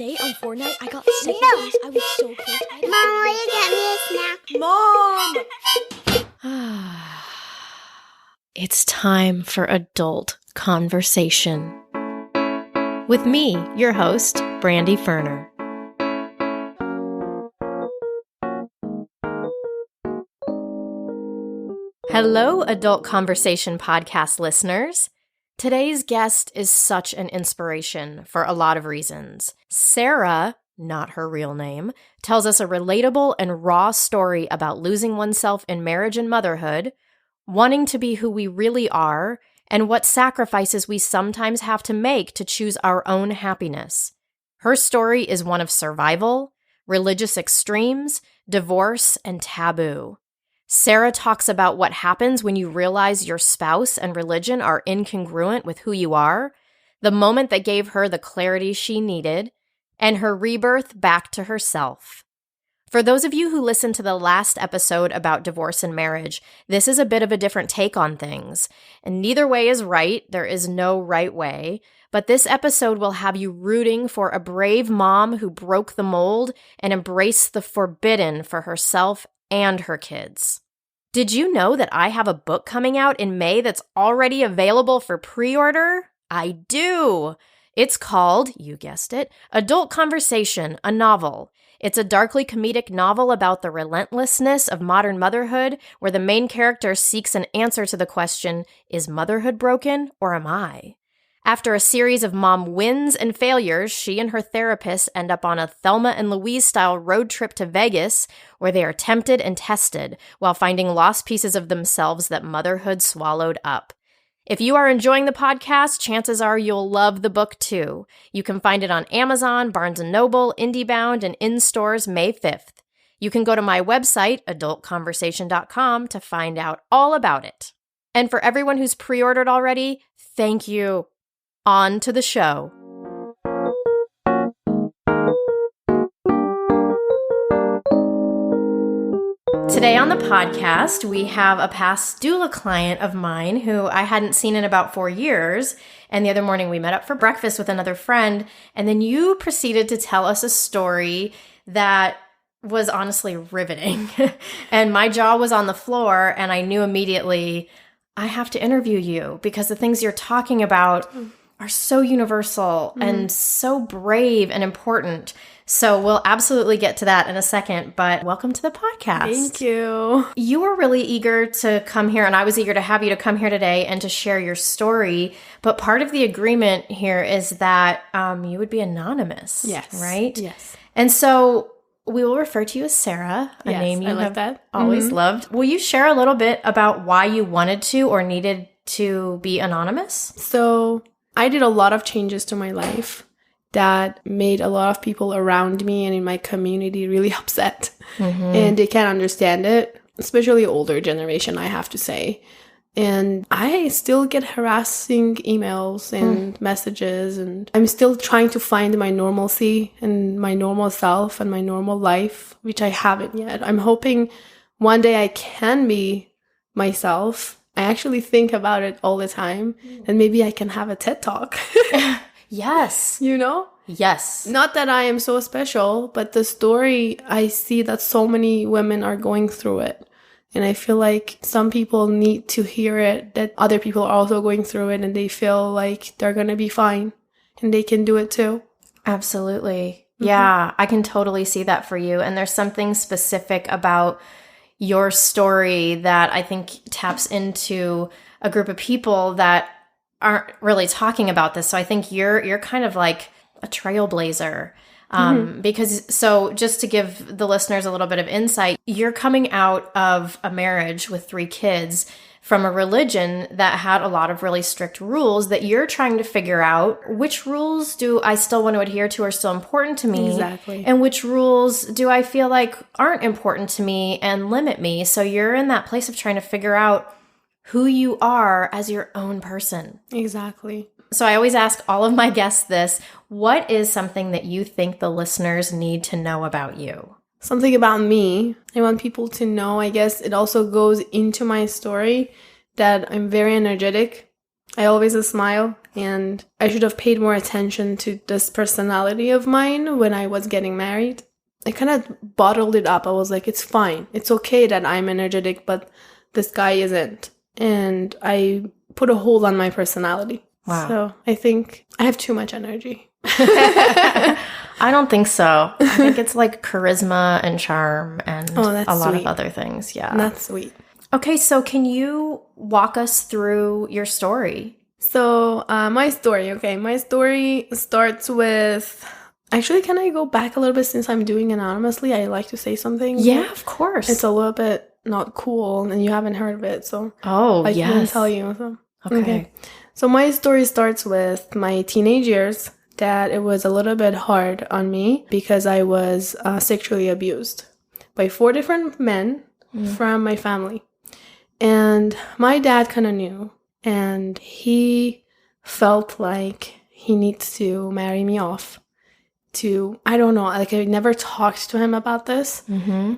Today on Fortnite, I got second place. I was so close. Mom, will you get me a snack? Mom! It's time for adult conversation. With me, your host, Brandy Ferner. Hello, Adult Conversation podcast listeners. Today's guest is such an inspiration for a lot of reasons. Sara, not her real name, tells us a relatable and raw story about losing oneself in marriage and motherhood, wanting to be who we really are, and what sacrifices we sometimes have to make to choose our own happiness. Her story is one of survival, religious extremes, divorce, and taboo. Sara talks about what happens when you realize your spouse and religion are incongruent with who you are, the moment that gave her the clarity she needed, and her rebirth back to herself. For those of you who listened to the last episode about divorce and marriage, this is a bit of a different take on things. And neither way is right. There is no right way. But this episode will have you rooting for a brave mom who broke the mold and embraced the forbidden for herself and her kids. Did you know that I have a book coming out in May that's already available for pre-order? I do! It's called, you guessed it, Adult Conversation, a novel. It's a darkly comedic novel about the relentlessness of modern motherhood, where the main character seeks an answer to the question, is motherhood broken or am I? After a series of mom wins and failures, she and her therapist end up on a Thelma and Louise-style road trip to Vegas, where they are tempted and tested while finding lost pieces of themselves that motherhood swallowed up. If you are enjoying the podcast, chances are you'll love the book too. You can find it on Amazon, Barnes & Noble, IndieBound, and in stores May 5th. You can go to my website, adultconversation.com, to find out all about it. And for everyone who's pre-ordered already, thank you. On to the show. Today on the podcast, we have a past doula client of mine who I hadn't seen in about 4 years. And the other morning we met up for breakfast with another friend. And then you proceeded to tell us a story that was honestly riveting. And my jaw was on the floor and I knew immediately, I have to interview you because the things you're talking about are so universal and so brave and important. So we'll absolutely get to that in a second, but welcome to the podcast. Thank you. You were really eager to come here, and I was eager to have you to come here today and to share your story. But part of the agreement here is that you would be anonymous. Yes. Right? Yes. And so we will refer to you as Sara, a name you have always loved. Will you share a little bit about why you wanted to or needed to be anonymous? So I did a lot of changes to my life that made a lot of people around me and in my community really upset. And they can't understand it, especially older generation, I have to say. And I still get harassing emails and messages, and I'm still trying to find my normalcy and my normal self and my normal life, which I haven't yet. I'm hoping one day I can be myself. I actually think about it all the time, and maybe I can have a TED Talk. Yes. You know? Yes. Not that I am so special, but the story, I see that so many women are going through it. And I feel like some people need to hear it, that other people are also going through it, and they feel like they're going to be fine and they can do it too. Absolutely. Yeah, I can totally see that for you. And there's something specific about your story that I think taps into a group of people that aren't really talking about this. So I think you're kind of like a trailblazer. Because, so just to give the listeners a little bit of insight, you're coming out of a marriage with 3 kids from a religion that had a lot of really strict rules that you're trying to figure out which rules do I still want to adhere to are still important to me. Exactly. And which rules do I feel like aren't important to me and limit me. So you're in that place of trying to figure out who you are as your own person. Exactly. So I always ask all of my guests this: what is something that you think the listeners need to know about you? Something about me. I want people to know, I guess it also goes into my story, that I'm very energetic. I always smile, and I should have paid more attention to this personality of mine when I was getting married. I kind of bottled it up. I was like, it's fine. It's okay that I'm energetic, but this guy isn't. And I put a hold on my personality. Wow. So I think I have too much energy. I don't think so. I think it's like charisma and charm and a lot of other things. Yeah. That's sweet. Okay, so can you walk us through your story? So my story, okay. My story starts with... Actually, can I go back a little bit since I'm doing anonymously? I like to say something. Yeah, of course. It's a little bit not cool and you haven't heard of it, so... Oh, I can tell you. So. Okay. So my story starts with my teenage years, that it was a little bit hard on me because I was sexually abused by 4 different men from my family. And my dad kind of knew, and he felt like he needs to marry me off to, I don't know, like I never talked to him about this,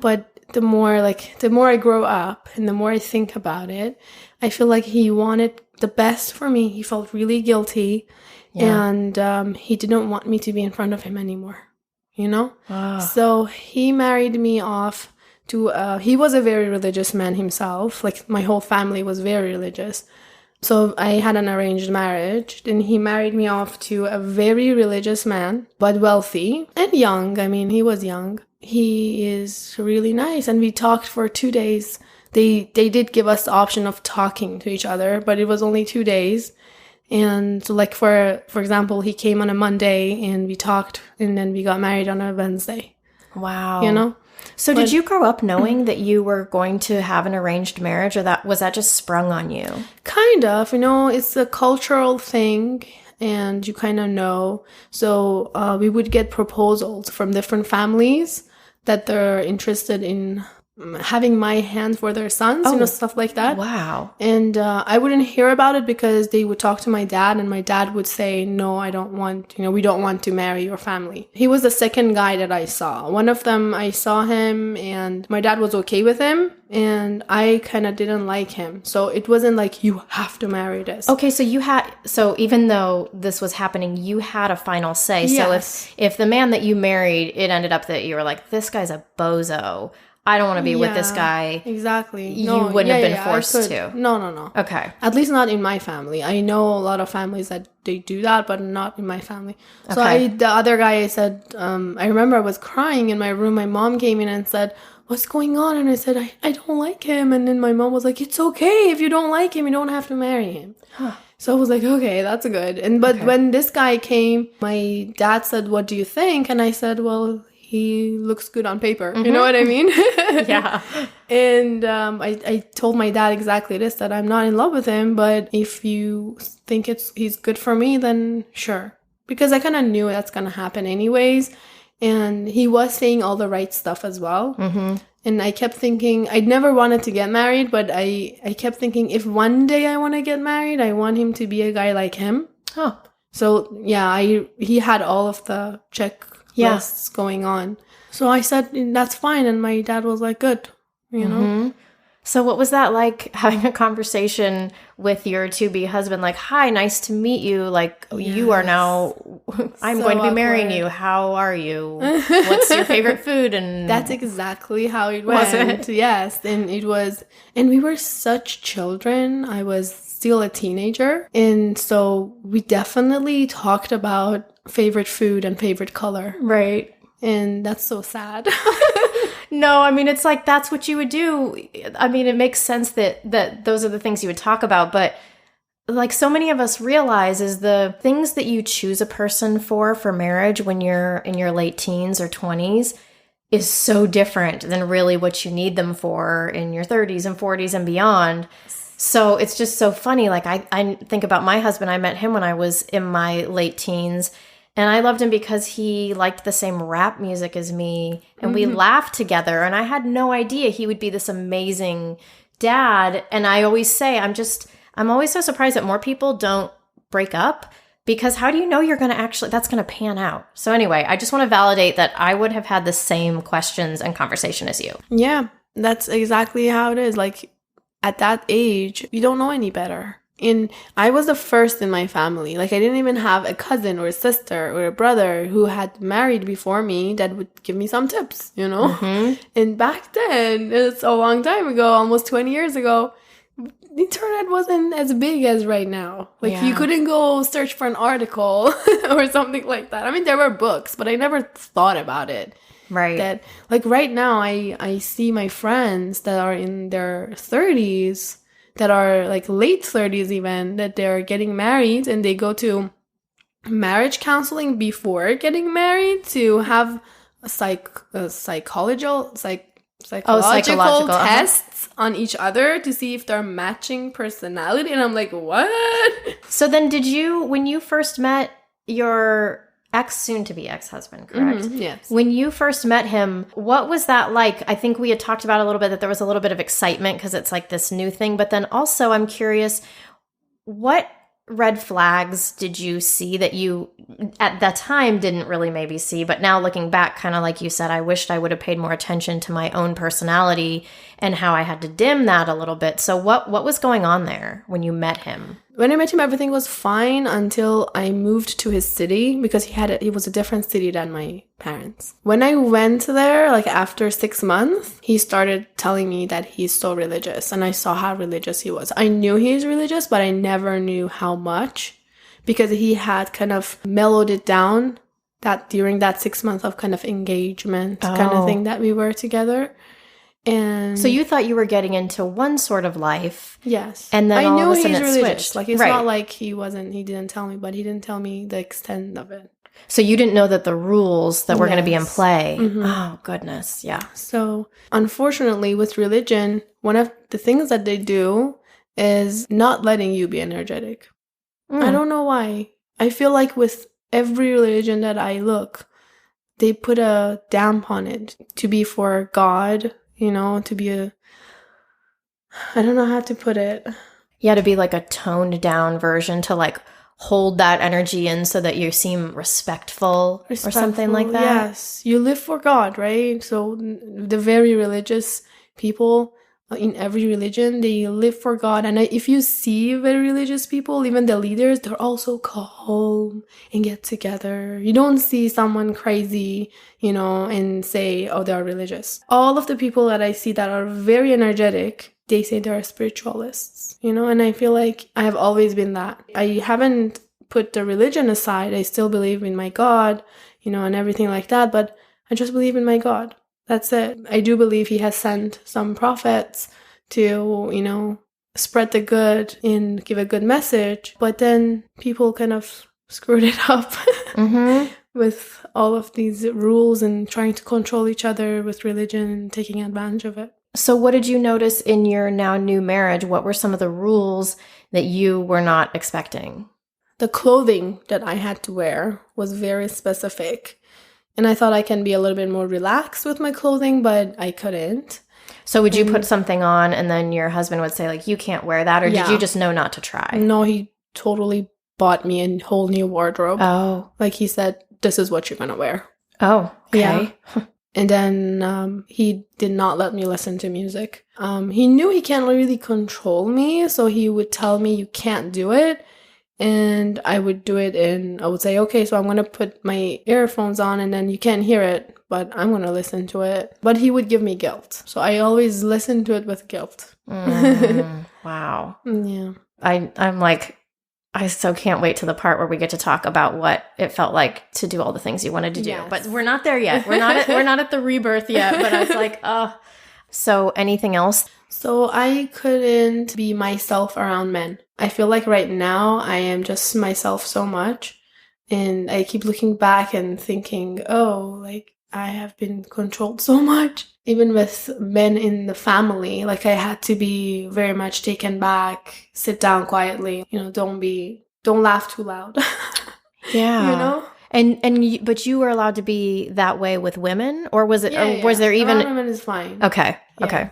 but the more I grow up and the more I think about it, I feel like he wanted the best for me. He felt really guilty, and he didn't want me to be in front of him anymore, you know? So he married me off to, he was a very religious man himself. Like my whole family was very religious. So I had an arranged marriage. Then he married me off to a very religious man, but wealthy and young. I mean, he was young. He is really nice. And we talked for 2 days. They did give us the option of talking to each other, but it was only 2 days. And so like, for example, he came on a Monday and we talked, and then we got married on a Wednesday. Wow. You know? So did you grow up knowing that you were going to have an arranged marriage, or was that just sprung on you? Kind of, you know, it's a cultural thing and you kind of know. So we would get proposals from different families that they're interested in having my hand for their sons, you know, stuff like that. Wow. And I wouldn't hear about it because they would talk to my dad, and my dad would say, no, I don't want, we don't want to marry your family. He was the second guy that I saw. One of them, I saw him and my dad was okay with him, and I kind of didn't like him. So it wasn't like, you have to marry this. Okay, so even though this was happening, you had a final say. Yes. So if the man that you married, it ended up that you were like, this guy's a bozo, I don't want to be with this guy. Exactly. You wouldn't have been forced to. No. Okay. At least not in my family. I know a lot of families that they do that, but not in my family. So Okay. the other guy, I said, I remember I was crying in my room. My mom came in and said, what's going on? And I said, I don't like him. And then my mom was like, it's okay. If you don't like him, you don't have to marry him. Huh. So I was like, okay, that's good. But when this guy came, my dad said, what do you think? And I said, well, he looks good on paper. You know what I mean? Yeah. And I told my dad exactly this, that I'm not in love with him, but if you think he's good for me, then sure. Because I kind of knew that's going to happen anyways. And he was saying all the right stuff as well. And I kept thinking, I'd never wanted to get married, but I kept thinking, if one day I want to get married, I want him to be a guy like him. Oh. So yeah, he had all of the checklists going on. So I said, that's fine. And my dad was like, good, you know? So what was that like, having a conversation with your to-be husband? Like, hi, nice to meet you. Like, you are now, I'm going to be marrying you. How are you? What's your favorite food? And that's exactly how it went. Was it? Yes. And we were such children. I was still a teenager. And so we definitely talked about favorite food and favorite color. Right. And that's so sad. No, I mean, it's like, that's what you would do. I mean, it makes sense that those are the things you would talk about. But like so many of us realize, is the things that you choose a person for marriage when you're in your late teens or 20s is so different than really what you need them for in your 30s and 40s and beyond. So it's just so funny. Like I think about my husband. I met him when I was in my late teens. And I loved him because he liked the same rap music as me, and we laughed together. And I had no idea he would be this amazing dad. And I always say, I'm always so surprised that more people don't break up, because how do you know that's going to pan out? So anyway, I just want to validate that I would have had the same questions and conversation as you. Yeah, that's exactly how it is. Like at that age, you don't know any better. And I was the first in my family. Like, I didn't even have a cousin or a sister or a brother who had married before me that would give me some tips, you know? Mm-hmm. And back then, it's a long time ago, almost 20 years ago, the internet wasn't as big as right now. Like, you couldn't go search for an article or something like that. I mean, there were books, but I never thought about it. Right. That, like, right now, I see my friends that are in their 30s, that are like late 30s even, that they're getting married and they go to marriage counseling before getting married to have a psychological tests on each other to see if they're matching personality. And I'm like, what? So then when you first met your soon-to-be ex-husband, correct? Mm-hmm, yes. When you first met him, what was that like? I think we had talked about a little bit that there was a little bit of excitement because it's like this new thing. But then also I'm curious, what red flags did you see that you at that time didn't really maybe see, but now looking back, kind of like you said, I wished I would have paid more attention to my own personality and how I had to dim that a little bit. So what was going on there when you met him? When I met him, everything was fine until I moved to his city because he was a different city than my parents. When I went there, like after 6 months, he started telling me that he's so religious, and I saw how religious he was. I knew he's religious, but I never knew how much because he had kind of mellowed it down that during that 6 months of kind of engagement kind of thing that we were together. And so you thought you were getting into one sort of life. Yes. And then all of a sudden he's it religious. switched. Like, it's not like he didn't tell me, but he didn't tell me the extent of it. So you didn't know that the rules that were going to be in play. Mm-hmm. Oh, goodness. Yeah. So unfortunately with religion, one of the things that they do is not letting you be energetic. I don't know why. I feel like with every religion that I look, they put a damp on it to be for God, you know, to be I don't know how to put it. Yeah, to be like a toned down version to like hold that energy in so that you seem respectful or something like that. Yes. You live for God, right? So the very religious people in every religion, they live for God. And if you see very religious people, even the leaders, they're also calm and get together. You don't see someone crazy, you know, and say, oh, they're religious. All of the people that I see that are very energetic, they say they're spiritualists, you know, and I feel like I have always been that. I haven't put the religion aside. I still believe in my God, you know, and everything like that, but I just believe in my God. That's it. I do believe he has sent some prophets to, you know, spread the good and give a good message. But then people kind of screwed it up with all of these rules and trying to control each other with religion and taking advantage of it. So what did you notice in your now new marriage? What were some of the rules that you were not expecting? The clothing that I had to wear was very specific. And I thought I can be a little bit more relaxed with my clothing, but I couldn't. So would you put something on and then your husband would say, like, you can't wear that? Or did you just know not to try? No, he totally bought me a whole new wardrobe. Oh. Like, he said, this is what you're going to wear. Oh, okay. Yeah. And then he did not let me listen to music. He knew he can't really control me, so he would tell me, you can't do it. And I would do it, and I would say, okay, so I'm going to put my earphones on and then you can't hear it, but I'm going to listen to it. But he would give me guilt. So I always listened to it with guilt. Wow. Yeah. I'm like, I so can't wait to the part where we get to talk about what it felt like to do all the things you wanted to do. Yes. But we're not there yet. We're not at the rebirth yet. But I was like, oh. So anything else? So I couldn't be myself around men. I feel like right now I am just myself so much. And I keep looking back and thinking, oh, like I have been controlled so much. Even with men in the family, like I had to be very much taken back, sit down quietly, you know, don't laugh too loud. Yeah. You know? But you were allowed to be that way with women, or was it? Or was there even? Around women is fine. Okay. Yeah. Okay.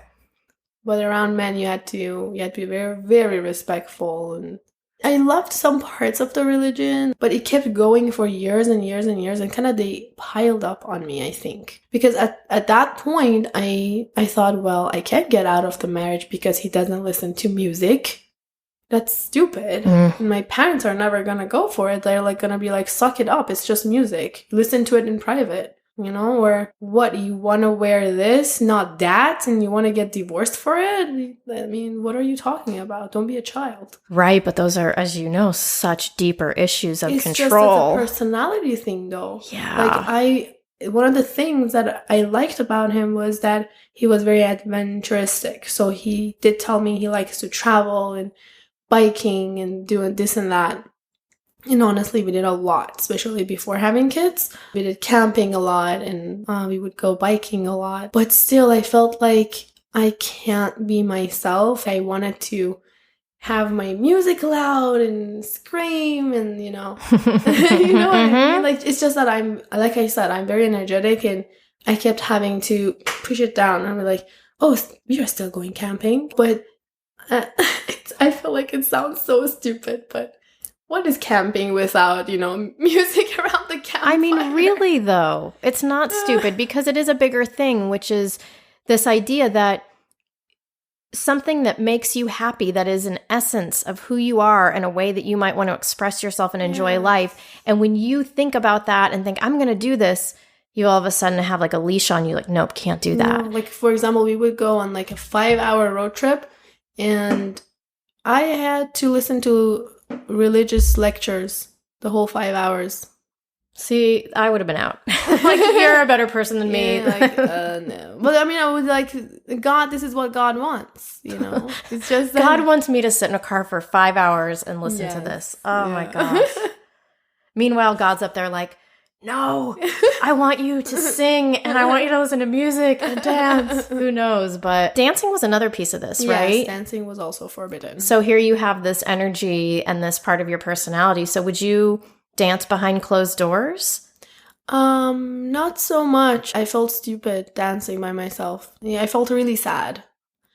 But around men, you had to be very, very respectful. And I loved some parts of the religion, but it kept going for years and years and years, and kind of they piled up on me, I think. Because at that point, I thought, well, I can't get out of the marriage because he doesn't listen to music. that's stupid. And my parents are never going to go for it. They're like going to be like, suck it up. It's just music. Listen to it in private, you know? Or what, you want to wear this, not that, and you want to get divorced for it? I mean, what are you talking about? Don't be a child. Right, but those are, as you know, such deeper issues of It's control. just a personality thing, though. Yeah. Like, one of the things that I liked about him was that he was very adventuristic. So he did tell me he likes to travel and biking and doing this and that. And honestly, we did a lot, especially before having kids. We did camping a lot, and we would go biking a lot. But still, I felt like I can't be myself. I wanted to have my music loud and scream and, you know what I mean? Like, it's just that like I said, I'm very energetic, and I kept having to push it down. I'm like, oh, we are still going camping. But I feel like it sounds so stupid, but what is camping without, music around the campfire? I mean, really, though, it's not stupid, because it is a bigger thing, which is this idea that something that makes you happy, that is an essence of who you are and a way that you might want to express yourself and enjoy life. And when you think about that and think, I'm going to do this, you all of a sudden have like a leash on you, like, nope, can't do that. No, like, for example, we would go on like a 5-hour road trip, and I had to listen to religious lectures the whole 5 hours. See, I would have been out. Like, you're a better person than me. No. But I mean, I was like, God, this is what God wants, It's just God wants me to sit in a car for 5 hours and listen to this. Oh my gosh. Meanwhile, God's up there like, no, I want you to sing, and I want you to listen to music and dance. Who knows? But dancing was another piece of this, right? Yes, dancing was also forbidden. So here you have this energy and this part of your personality. So would you dance behind closed doors? Not so much. I felt stupid dancing by myself. Yeah, I felt really sad.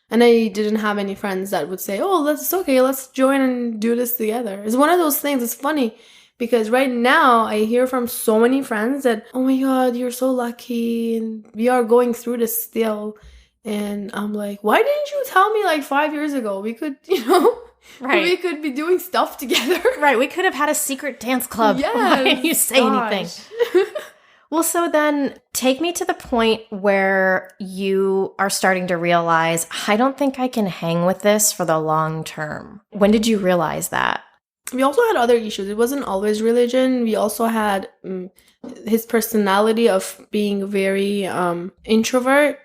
And I didn't have any friends that would say, oh, it's okay, let's join and do this together. It's one of those things. It's funny. Because right now, I hear from so many friends that, oh my God, you're so lucky, and we are going through this still. And I'm like, why didn't you tell me like 5 years ago? We could, right. We could be doing stuff together. Right, we could have had a secret dance club. Yes, why didn't you say anything? Well, so then take me to the point where you are starting to realize, I don't think I can hang with this for the long term. When did you realize that? We also had other issues. It wasn't always religion. We also had his personality of being very introvert,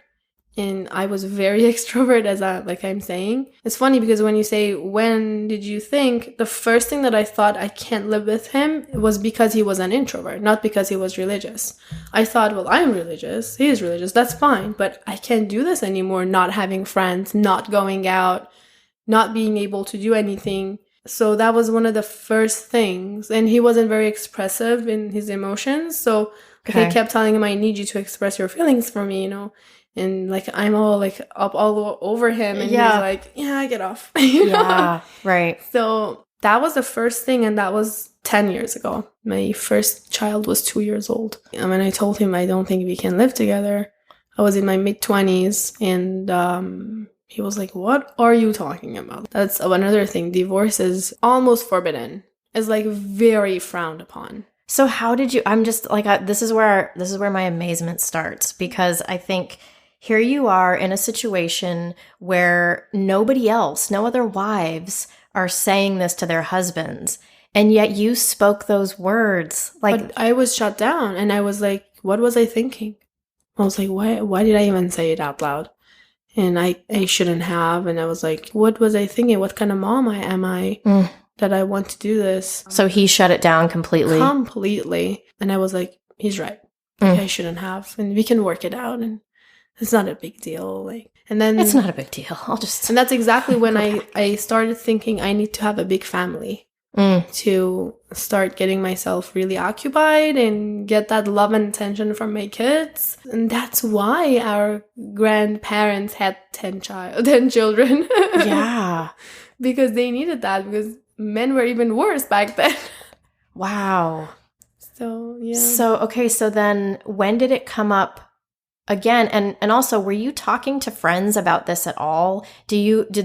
and I was very extrovert, like I'm saying. It's funny because when you say, when did you think, the first thing that I thought I can't live with him was because he was an introvert, not because he was religious. I thought, well, I'm religious, he is religious, that's fine, but I can't do this anymore, not having friends, not going out, not being able to do anything. So that was one of the first things. And he wasn't very expressive in his emotions. So I kept telling him, I need you to express your feelings for me, And like, I'm all like up all over him. And he's like, yeah, get off. Yeah, right. So that was the first thing. And that was 10 years ago. My first child was 2 years old. And when I told him, I don't think we can live together, I was in my mid-20s. And he was like, what are you talking about? That's another thing. Divorce is almost forbidden. It's like very frowned upon. So how did you, I'm just like, this is where my amazement starts, because I think here you are in a situation where nobody else, no other wives are saying this to their husbands. And yet you spoke those words. But I was shut down, and I was like, what was I thinking? I was like, why did I even say it out loud? And I shouldn't have. And I was like, what was I thinking? What kind of mom am I that I want to do this? So he shut it down completely? Completely. And I was like, he's right. I shouldn't have. And we can work it out. And it's not a big deal. And then it's not a big deal. And that's exactly when I started thinking I need to have a big family. To start getting myself really occupied and get that love and attention from my kids. And that's why our grandparents had 10 children. Yeah. Because they needed that, because men were even worse back then. Wow. So, yeah. So, okay, so then when did it come up again, and also, were you talking to friends about this at all? Did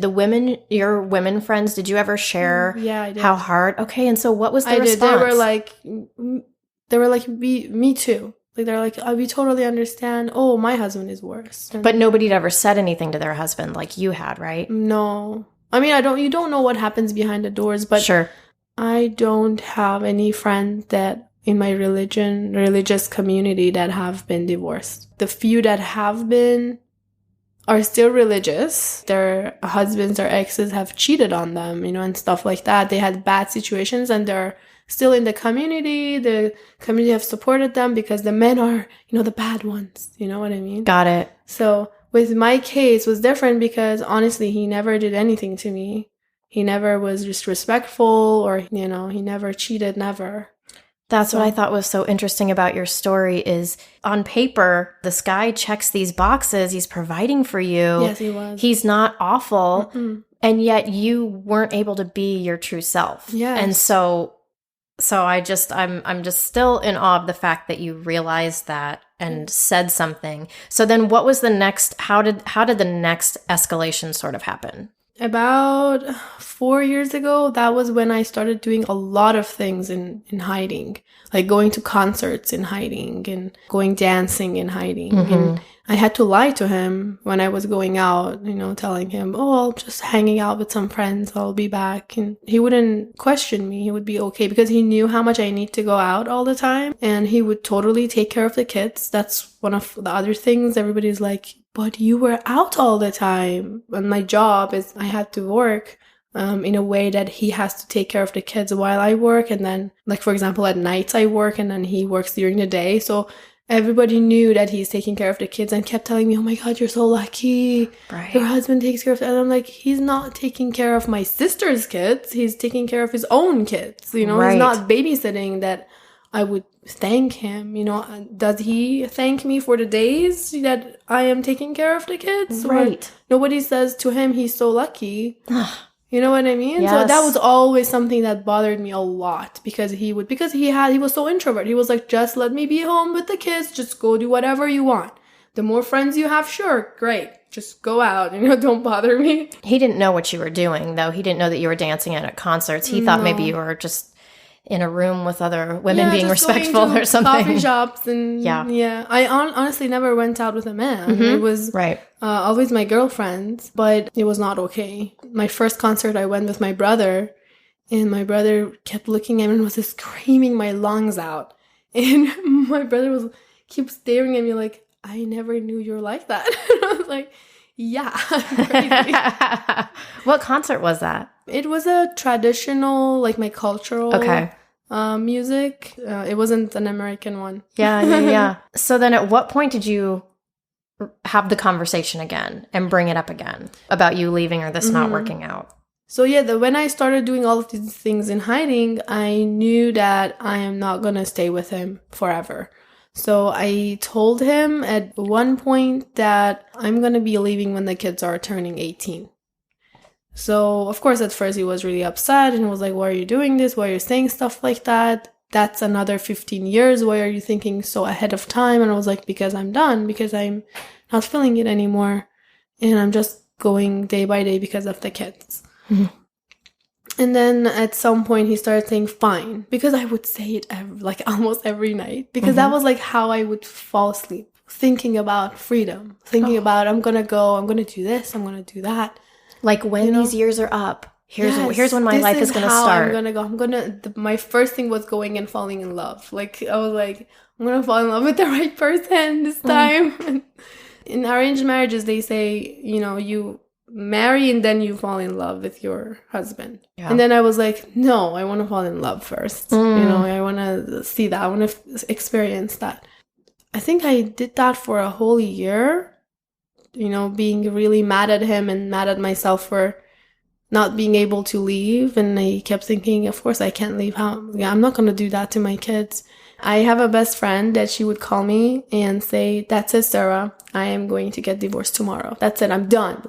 your women friends, did you ever share Yeah, I did. how hard? Okay, and so what was the response? They were like, me too. Like, they're like, we totally understand. Oh, my husband is worse. But nobody'd ever said anything to their husband like you had, right? No. I mean, you don't know what happens behind the doors, but sure. I don't have any friends that in my religious community that have been divorced. The few that have been are still religious. Their husbands or exes have cheated on them, and stuff like that. They had bad situations and they're still in the community. The community have supported them because the men are, the bad ones. You know what I mean? Got it. So with my case was different because honestly, he never did anything to me. He never was disrespectful or, he never cheated, never. That's what I thought was so interesting about your story is on paper, this guy checks these boxes. He's providing for you. Yes, he was. He's not awful. Mm-mm. And yet you weren't able to be your true self. Yes. And so I'm just still in awe of the fact that you realized that and said something. So then what was the next, how did the next escalation sort of happen? About 4 years ago, that was when I started doing a lot of things in hiding, like going to concerts in hiding and going dancing in hiding. Mm-hmm. And I had to lie to him when I was going out, telling him, oh, I'm just hanging out with some friends. I'll be back. And he wouldn't question me. He would be okay because he knew how much I need to go out all the time. And he would totally take care of the kids. That's one of the other things. Everybody's like, but you were out all the time. And my job is I had to work in a way that he has to take care of the kids while I work. And then, like, for example, at nights I work and then he works during the day. So everybody knew that he's taking care of the kids and kept telling me, oh my God, you're so lucky. Right. Your husband takes care of them. And I'm like, he's not taking care of my sister's kids. He's taking care of his own kids. Right. He's not babysitting that I would thank him. Does he thank me for the days that I am taking care of the kids? Right. Or nobody says to him, he's so lucky. You know what I mean? Yes. So that was always something that bothered me a lot because he was so introvert. He was like, just let me be home with the kids. Just go do whatever you want. The more friends you have, sure, great. Just go out, don't bother me. He didn't know what you were doing, though. He didn't know that you were dancing at concerts. He thought maybe you were just in a room with other women being respectful or something. Coffee shops and I honestly never went out with a man. Mm-hmm. It was always my girlfriends, but it was not okay. My first concert I went with my brother, and my brother kept looking at me and was just screaming my lungs out. And my brother keep staring at me like, I never knew you were like that. And I was like, yeah, crazy. What concert was that? It was a traditional, like my cultural music. It wasn't an American one. Yeah. So then at what point did you have the conversation again and bring it up again about you leaving or this not working out? So when I started doing all of these things in hiding, I knew that I am not going to stay with him forever. So I told him at one point that I'm going to be leaving when the kids are turning 18. So, of course, at first he was really upset and was like, why are you doing this? Why are you saying stuff like that? That's another 15 years. Why are you thinking so ahead of time? And I was like, because I'm done, because I'm not feeling it anymore. And I'm just going day by day because of the kids. Mm-hmm. And then at some point he started saying, fine, because I would say it almost every night, because that was like how I would fall asleep, thinking about freedom, thinking about I'm going to go, I'm going to do this, I'm going to do that. Like when these years are up, here's when my life is going to start. I'm going to my first thing was going and falling in love. Like I was like, I'm going to fall in love with the right person this time. In arranged marriages, they say, you marry and then you fall in love with your husband. Yeah. And then I was like, no, I want to fall in love first. I want to see that. I want to experience that. I think I did that for a whole year, being really mad at him and mad at myself for not being able to leave. And I kept thinking, of course I can't leave. I'm not going to do that to my kids. I have a best friend that she would call me and say, that's it, Sara. I am going to get divorced tomorrow. That's it. I'm done.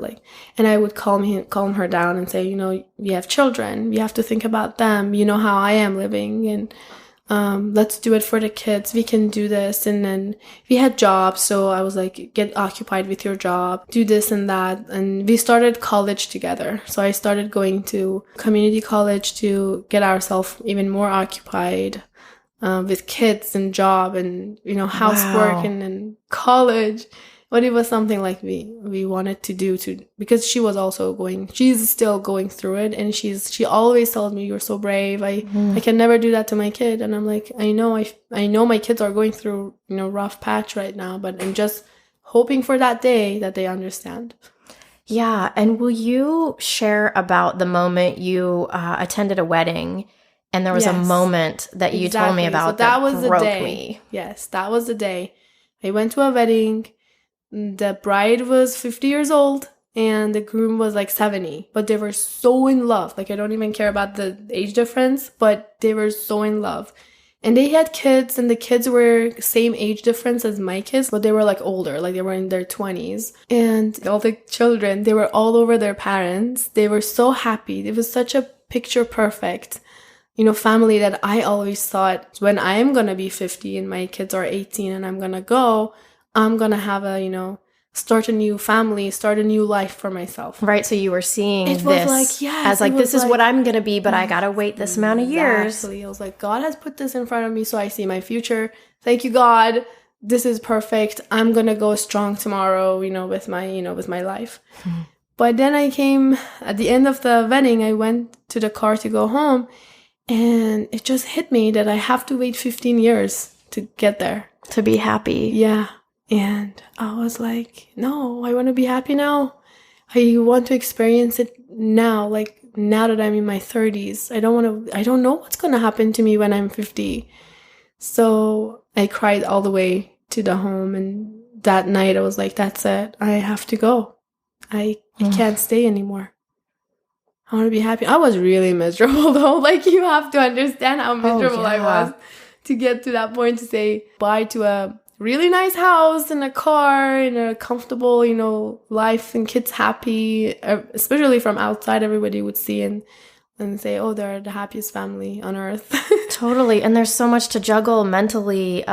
And I would calm her down and say, we have children. We have to think about them. You know how I am living. And let's do it for the kids. We can do this. And then we had jobs. So I was like, get occupied with your job, do this and that. And we started college together. So I started going to community college to get ourselves even more occupied with kids and job and, housework and college. But it was something like we wanted to do because she's still going through it. And she always told me, you're so brave. I can never do that to my kid. And I'm like, I know my kids are going through, rough patch right now, but I'm just hoping for that day that they understand. Yeah. And will you share about the moment you attended a wedding and there was a moment that you told me about that was broke me? Yes, that was the day. I went to a wedding. The bride was 50 years old and the groom was like 70, but they were so in love. Like, I don't even care about the age difference, but they were so in love. And they had kids, and the kids were same age difference as my kids, but they were like older, like they were in their 20s. And all the children, they were all over their parents. They were so happy. It was such a picture perfect, family that I always thought, when I am going to be 50 and my kids are 18 and I'm going to go, I'm going to have start a new family, start a new life for myself. Right. So you were seeing this as like, this is what I'm going to be, but I got to wait this amount of years. Exactly. I was like, God has put this in front of me, so I see my future. Thank you, God. This is perfect. I'm going to go strong tomorrow, with my life. But then I came at the end of the wedding, I went to the car to go home, and it just hit me that I have to wait 15 years to get there. To be happy. Yeah. And I was like, no, I want to be happy now. I want to experience it now, like now that I'm in my 30s. I don't know what's going to happen to me when I'm 50. So I cried all the way to the home. And that night I was like, that's it. I have to go. I can't stay anymore. I want to be happy. I was really miserable though. Like, you have to understand how miserable I was to get to that point to say bye to a really nice house and a car and a comfortable, life and kids happy, especially from outside, everybody would see and say, oh, they're the happiest family on earth. Totally. And there's so much to juggle mentally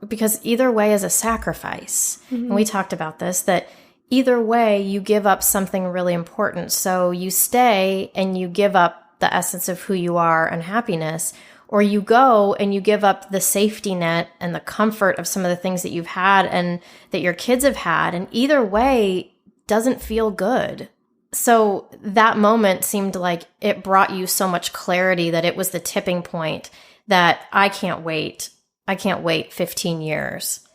because either way is a sacrifice. Mm-hmm. And we talked about this, that either way you give up something really important. So you stay and you give up the essence of who you are and happiness, or you go and you give up the safety net and the comfort of some of the things that you've had and that your kids have had. And either way doesn't feel good. So that moment seemed like it brought you so much clarity that it was the tipping point that I can't wait 15 years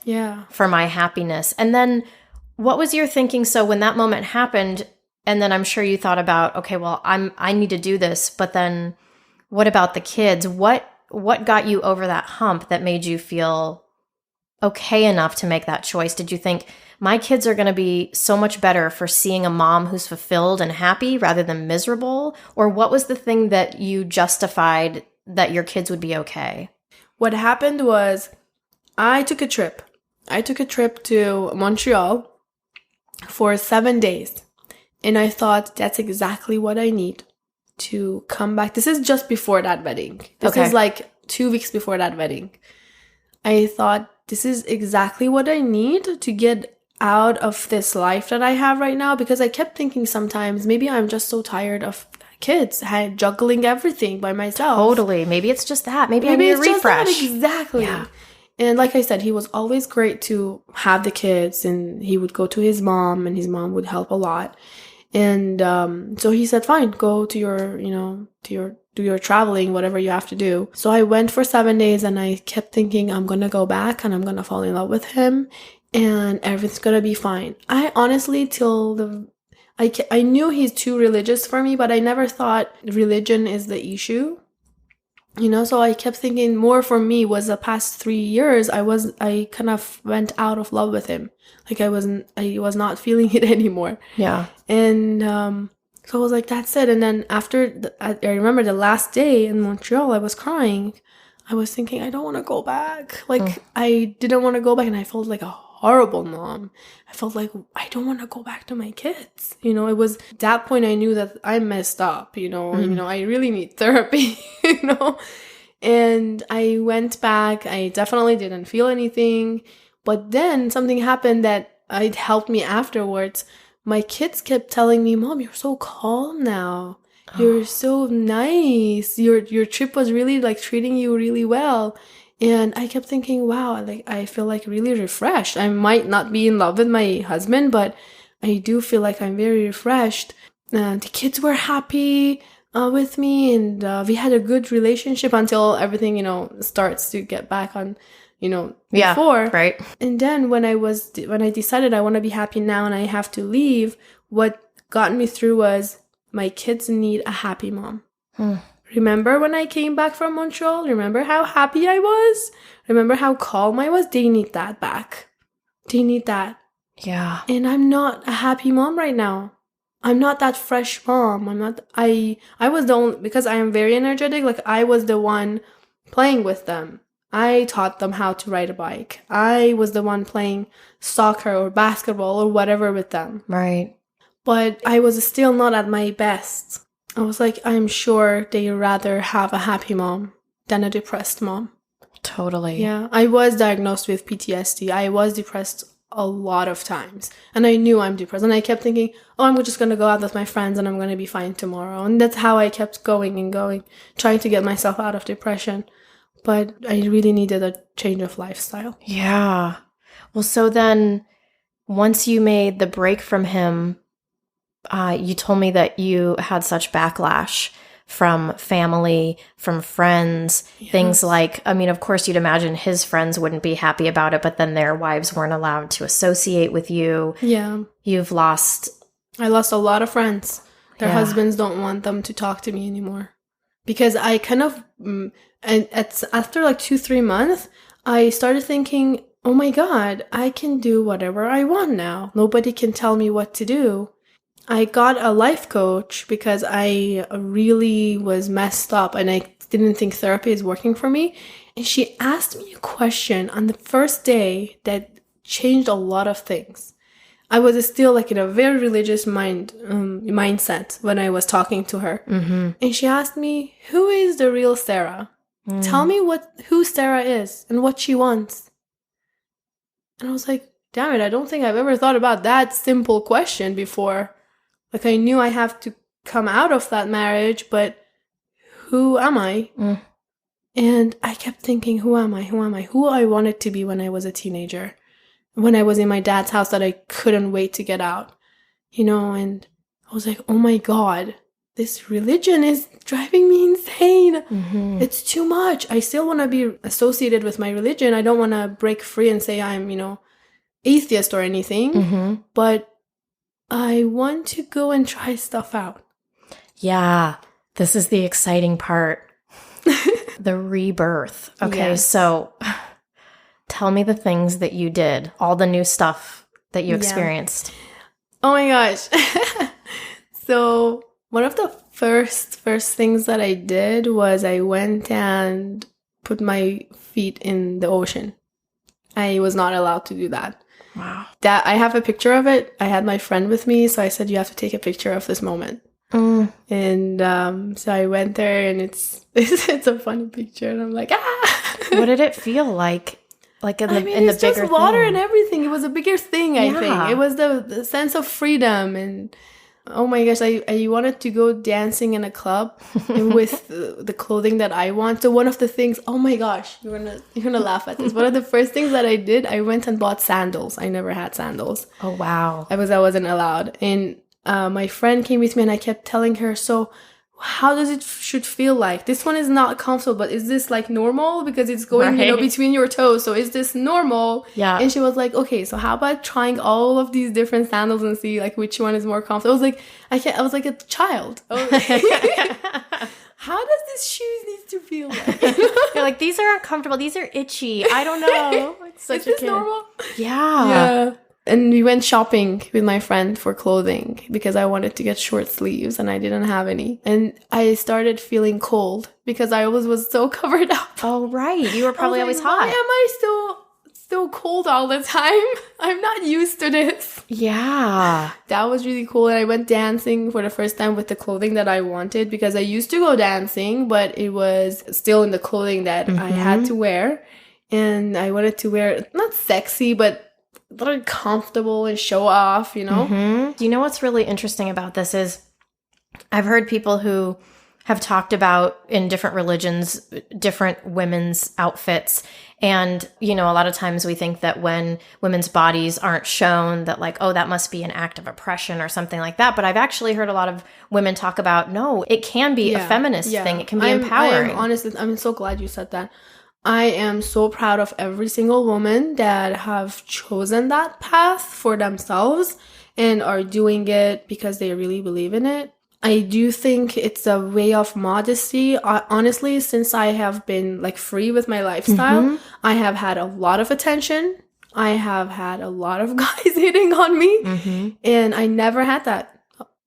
for my happiness. And then what was your thinking? So when that moment happened, and then I'm sure you thought about, okay, well, I need to do this, but then what about the kids? What got you over that hump that made you feel okay enough to make that choice? Did you think, my kids are going to be so much better for seeing a mom who's fulfilled and happy rather than miserable? Or what was the thing that you justified that your kids would be okay? What happened was I took a trip. To Montreal for 7 days. And I thought, that's exactly what I need to come back. This is just before that wedding. This is like 2 weeks before that wedding. I thought, this is exactly what I need to get out of this life that I have right now, because I kept thinking sometimes maybe I'm just so tired of kids, juggling everything by myself. Totally. Maybe it's just that. Maybe I need a refresh. Just that. Exactly. Yeah. And like I said, he was always great to have the kids, and he would go to his mom, and his mom would help a lot. And so he said, fine, go to your, do your traveling, whatever you have to do. So I went for 7 days, and I kept thinking, I'm going to go back and I'm going to fall in love with him and everything's going to be fine. I honestly, I knew he's too religious for me, but I never thought religion is the issue. So I kept thinking more for me was the past 3 years, I kind of went out of love with him. Like I was not feeling it anymore. Yeah. And so I was like, that's it. And then after, I remember the last day in Montreal, I was crying. I was thinking, I don't want to go back. Like I didn't want to go back, and I felt like a horrible mom. I felt like I don't want to go back to my kids. It was that point I knew that I messed up, I really need therapy, And I went back. I definitely didn't feel anything. But then something happened that it helped me afterwards. My kids kept telling me, Mom, you're so calm now. You're so nice. Your trip was really like treating you really well. And I kept thinking, wow, like I feel like really refreshed. I might not be in love with my husband, but I do feel like I'm very refreshed. The kids were happy with me, and we had a good relationship until everything, starts to get back on, before. Yeah, right. And then when I decided I want to be happy now and I have to leave, what got me through was my kids need a happy mom. Remember when I came back from Montreal? Remember how happy I was? Remember how calm I was? They need that back. They need that. Yeah. And I'm not a happy mom right now. I'm not that fresh mom. I was the only, because I am very energetic, like I was the one playing with them. I taught them how to ride a bike. I was the one playing soccer or basketball or whatever with them. Right. But I was still not at my best. I was like, I'm sure they rather have a happy mom than a depressed mom. Totally. Yeah. I was diagnosed with PTSD. I was depressed a lot of times. And I knew I'm depressed. And I kept thinking, I'm just going to go out with my friends and I'm going to be fine tomorrow. And that's how I kept going and going, trying to get myself out of depression. But I really needed a change of lifestyle. Yeah. Well, so then once you made the break from him, you told me that you had such backlash from family, from friends, things like, of course you'd imagine his friends wouldn't be happy about it, but then their wives weren't allowed to associate with you. Yeah. I lost a lot of friends. Their husbands don't want them to talk to me anymore. Because I kind of, after like 2-3 months, I started thinking, oh my God, I can do whatever I want now. Nobody can tell me what to do. I got a life coach because I really was messed up and I didn't think therapy is working for me. And she asked me a question on the first day that changed a lot of things. I was still like in a very religious mindset when I was talking to her. Mm-hmm. And she asked me, who is the real Sara? Tell me who Sara is and what she wants. And I was like, damn it, I don't think I've ever thought about that simple question before. Like, I knew I have to come out of that marriage, but who am I? And I kept thinking, who am I? Who I wanted to be when I was a teenager. When I was in my dad's house that I couldn't wait to get out. And I was like, oh my God, this religion is driving me insane. Mm-hmm. It's too much. I still want to be associated with my religion. I don't want to break free and say I'm, atheist or anything. Mm-hmm. But I want to go and try stuff out. Yeah, this is the exciting part. The rebirth. Okay, yes. So tell me the things that you did, all the new stuff that you experienced. Oh my gosh. So one of the first things that I did was I went and put my feet in the ocean. I was not allowed to do that. Wow. That I have a picture of it. I had my friend with me, so I said, you have to take a picture of this moment. And so I went there, and it's a funny picture, and I'm like, ah! What did it feel like? Like in the bigger it's just water and everything. It was a bigger thing, I think. It was the sense of freedom, and oh my gosh, I wanted to go dancing in a club with the clothing that I want. So one of the things, oh my gosh, you're gonna laugh at this. One of the first things that I did, I went and bought sandals. I never had sandals. Oh wow. I wasn't allowed. And my friend came with me, and I kept telling her, so how does it should feel like? This one is not comfortable, but is this like normal? Because it's going, between your toes. So is this normal? Yeah. And she was like, okay, so how about trying all of these different sandals and see like which one is more comfortable? I was like, I was like a child. How does this shoes need to feel like? You're like, these are uncomfortable. These are itchy. I don't know. Is this normal? Yeah. Yeah. And we went shopping with my friend for clothing because I wanted to get short sleeves and I didn't have any. And I started feeling cold because I always was so covered up. Oh, right. You were probably always hot. Why am I so so cold all the time. I'm not used to this. Yeah. That was really cool. And I went dancing for the first time with the clothing that I wanted, because I used to go dancing, but it was still in the clothing that I had to wear. And I wanted to wear, not sexy, but a little comfortable and show off, you know? You know what's really interesting about this is I've heard people who have talked about in different religions, different women's outfits. And, you know, a lot of times we think that when women's bodies aren't shown, that like, oh, that must be an act of oppression or something like that. But I've actually heard a lot of women talk about, no, it can be a feminist thing. It can be empowering. Honestly, I'm so glad you said that. I am so proud of every single woman that have chosen that path for themselves and are doing it because they really believe in it. I do think it's a way of modesty. Honestly, since I have been like free with my lifestyle, I have had a lot of attention. I have had a lot of guys hitting on me. And I never had that.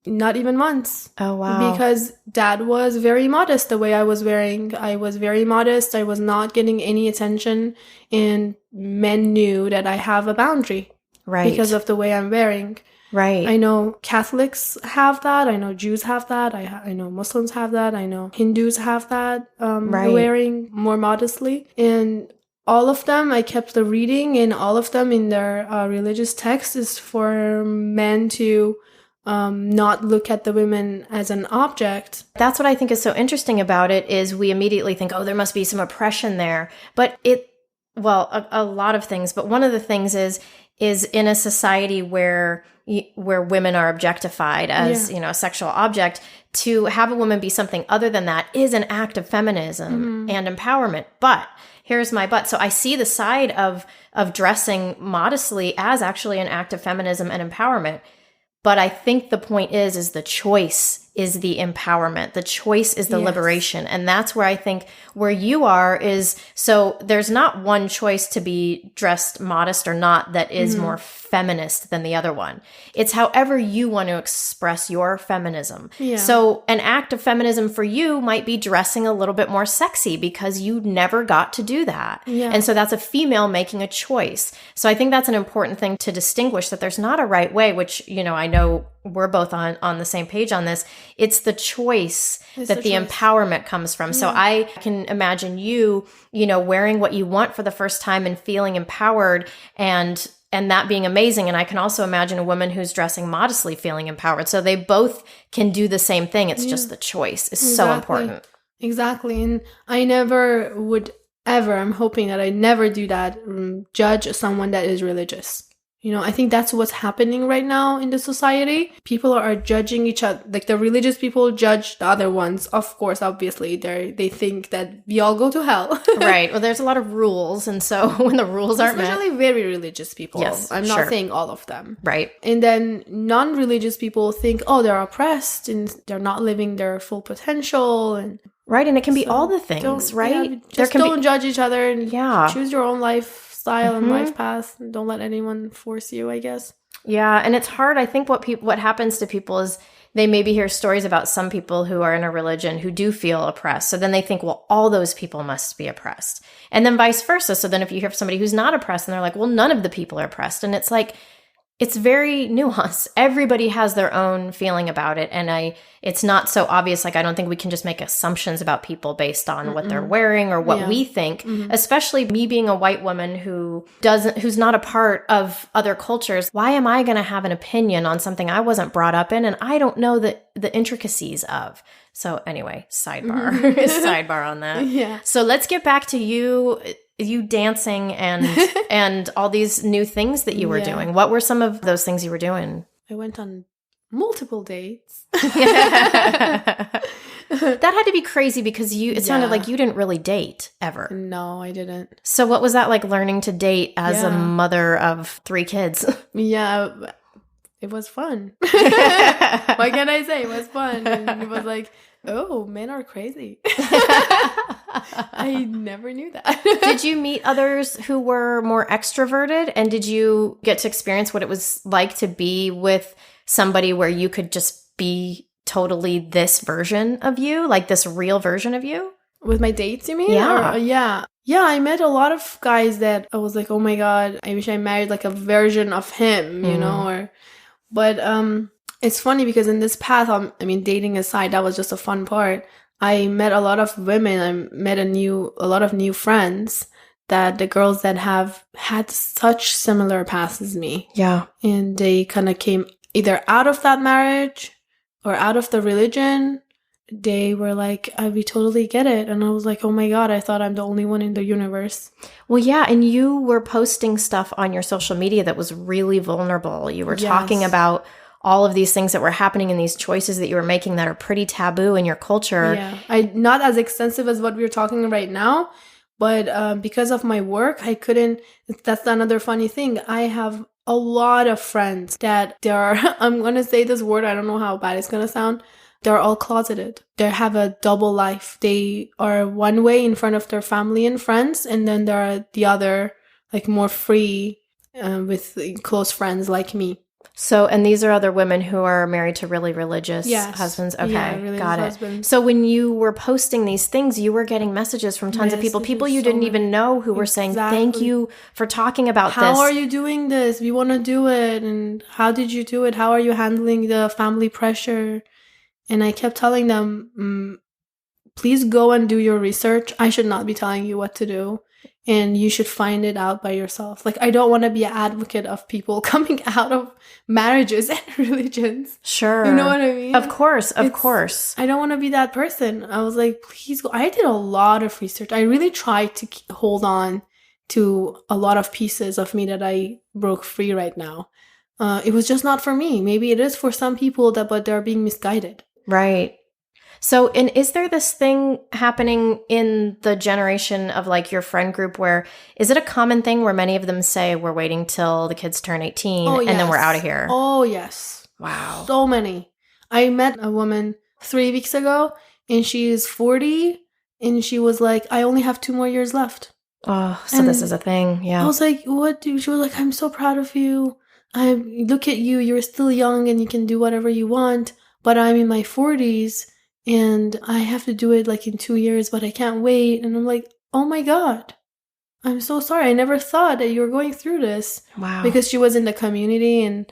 Not even once. Oh, wow. Because Dad was very modest the way I was wearing. I was very modest. I was not getting any attention. And men knew that I have a boundary. Right. Because of the way I'm wearing. Right. I know Catholics have that. I know Jews have that. I know Muslims have that. I know Hindus have that, wearing more modestly. And all of them, I kept the reading, and all of them in their religious text is for men to not look at the women as an object. That's what I think is so interesting about it, is we immediately think, oh, there must be some oppression there. But a lot of things. But one of the things is in a society where women are objectified as, you know, a sexual object, to have a woman be something other than that is an act of feminism and empowerment. But here's my but. So I see the side of dressing modestly as actually an act of feminism and empowerment. But I think the point is the choice is the empowerment. The choice is the liberation. And that's where I think where you are is, so there's not one choice to be dressed modest or not that is more feminist than the other one. It's however you want to express your feminism. Yeah. So an act of feminism for you might be dressing a little bit more sexy because you never got to do that. Yeah. And so that's a female making a choice. So I think that's an important thing to distinguish, that there's not a right way, which, you know, I know we're both on the same page on this. It's the choice that the empowerment comes from. So I can imagine you know, wearing what you want for the first time and feeling empowered and that being amazing. And I can also imagine a woman who's dressing modestly feeling empowered. So they both can do the same thing. It's just the choice is so important. Exactly. And I never would ever, I'm hoping that I never do that, judge someone that is religious. You know, I think that's what's happening right now in the society. People are judging each other. Like, the religious people judge the other ones. Of course, obviously, they think that we all go to hell. Right. Well, there's a lot of rules. And so when the rules aren't met. Especially very religious people. Yes, I'm not saying all of them. Right. And then non-religious people think, oh, they're oppressed and they're not living their full potential. And right. And it can be all the things, right? Yeah, just don't judge each other and choose your own lifestyle and life path. Don't let anyone force you, I guess. Yeah, and it's hard. I think what happens to people is they maybe hear stories about some people who are in a religion who do feel oppressed. So then they think, well, all those people must be oppressed. And then vice versa. So then if you hear somebody who's not oppressed and they're like, well, none of the people are oppressed. And it's like, it's very nuanced. Everybody has their own feeling about it. And it's not so obvious. Like, I don't think we can just make assumptions about people based on what they're wearing or what we think, especially me being a white woman who's not a part of other cultures. Why am I going to have an opinion on something I wasn't brought up in and I don't know the intricacies of? So anyway, sidebar on that. Yeah. So let's get back to you dancing and all these new things that you were doing. What were some of those things you were doing? I went on multiple dates. That had to be crazy because it sounded like you didn't really date ever. No, I didn't. So what was that like, learning to date as a mother of 3 kids? Yeah, it was fun. What can I say? It was fun. And it was like, oh, men are crazy. I never knew that. Did you meet others who were more extroverted? And did you get to experience what it was like to be with somebody where you could just be totally this version of you, like this real version of you? With my dates, you mean? Yeah. Yeah. Yeah, I met a lot of guys that I was like, oh my God, I wish I married like a version of him, you know? But it's funny because in this path, I mean, dating aside, that was just a fun part. I met a lot of women. I met a lot of new friends that the girls that have had such similar paths as me. Yeah. And they kind of came either out of that marriage or out of the religion. They were like, we totally get it. And I was like, oh my God, I thought I'm the only one in the universe. Well, yeah. And you were posting stuff on your social media that was really vulnerable. You were talking about all of these things that were happening and these choices that you were making that are pretty taboo in your culture. Yeah. Not as extensive as what we're talking right now, but because of my work, I couldn't. That's another funny thing. I have a lot of friends that I'm going to say this word. I don't know how bad it's going to sound. They're all closeted. They have a double life. They are one way in front of their family and friends, and then they're the other, like more free with close friends like me. So, and these are other women who are married to really religious husbands? Okay, yeah, got it. Husbands. So when you were posting these things, you were getting messages from tons of people you didn't even know who were saying, thank you for talking about this. How are you doing this? We want to do it. And how did you do it? How are you handling the family pressure? And I kept telling them, please go and do your research. I should not be telling you what to do. And you should find it out by yourself. Like, I don't want to be an advocate of people coming out of marriages and religions. Sure. You know what I mean? Of course. I don't want to be that person. I was like, please go. I did a lot of research. I really tried to hold on to a lot of pieces of me that I broke free right now. It was just not for me. Maybe it is for some people, but they're being misguided. Right. So, and is there this thing happening in the generation of like your friend group where, is it a common thing where many of them say we're waiting till the kids turn 18 and then we're out of here? Oh, yes. Wow. So many. I met a woman 3 weeks ago and she is 40 and she was like, I only have 2 more years left. Oh, so this is a thing. Yeah. I was like, what? She was like, I'm so proud of you. Look at you. You're still young and you can do whatever you want. But I'm in my 40s. And I have to do it like in 2 years, but I can't wait. And I'm like, oh my God, I'm so sorry. I never thought that you were going through this. Wow. Because she was in the community and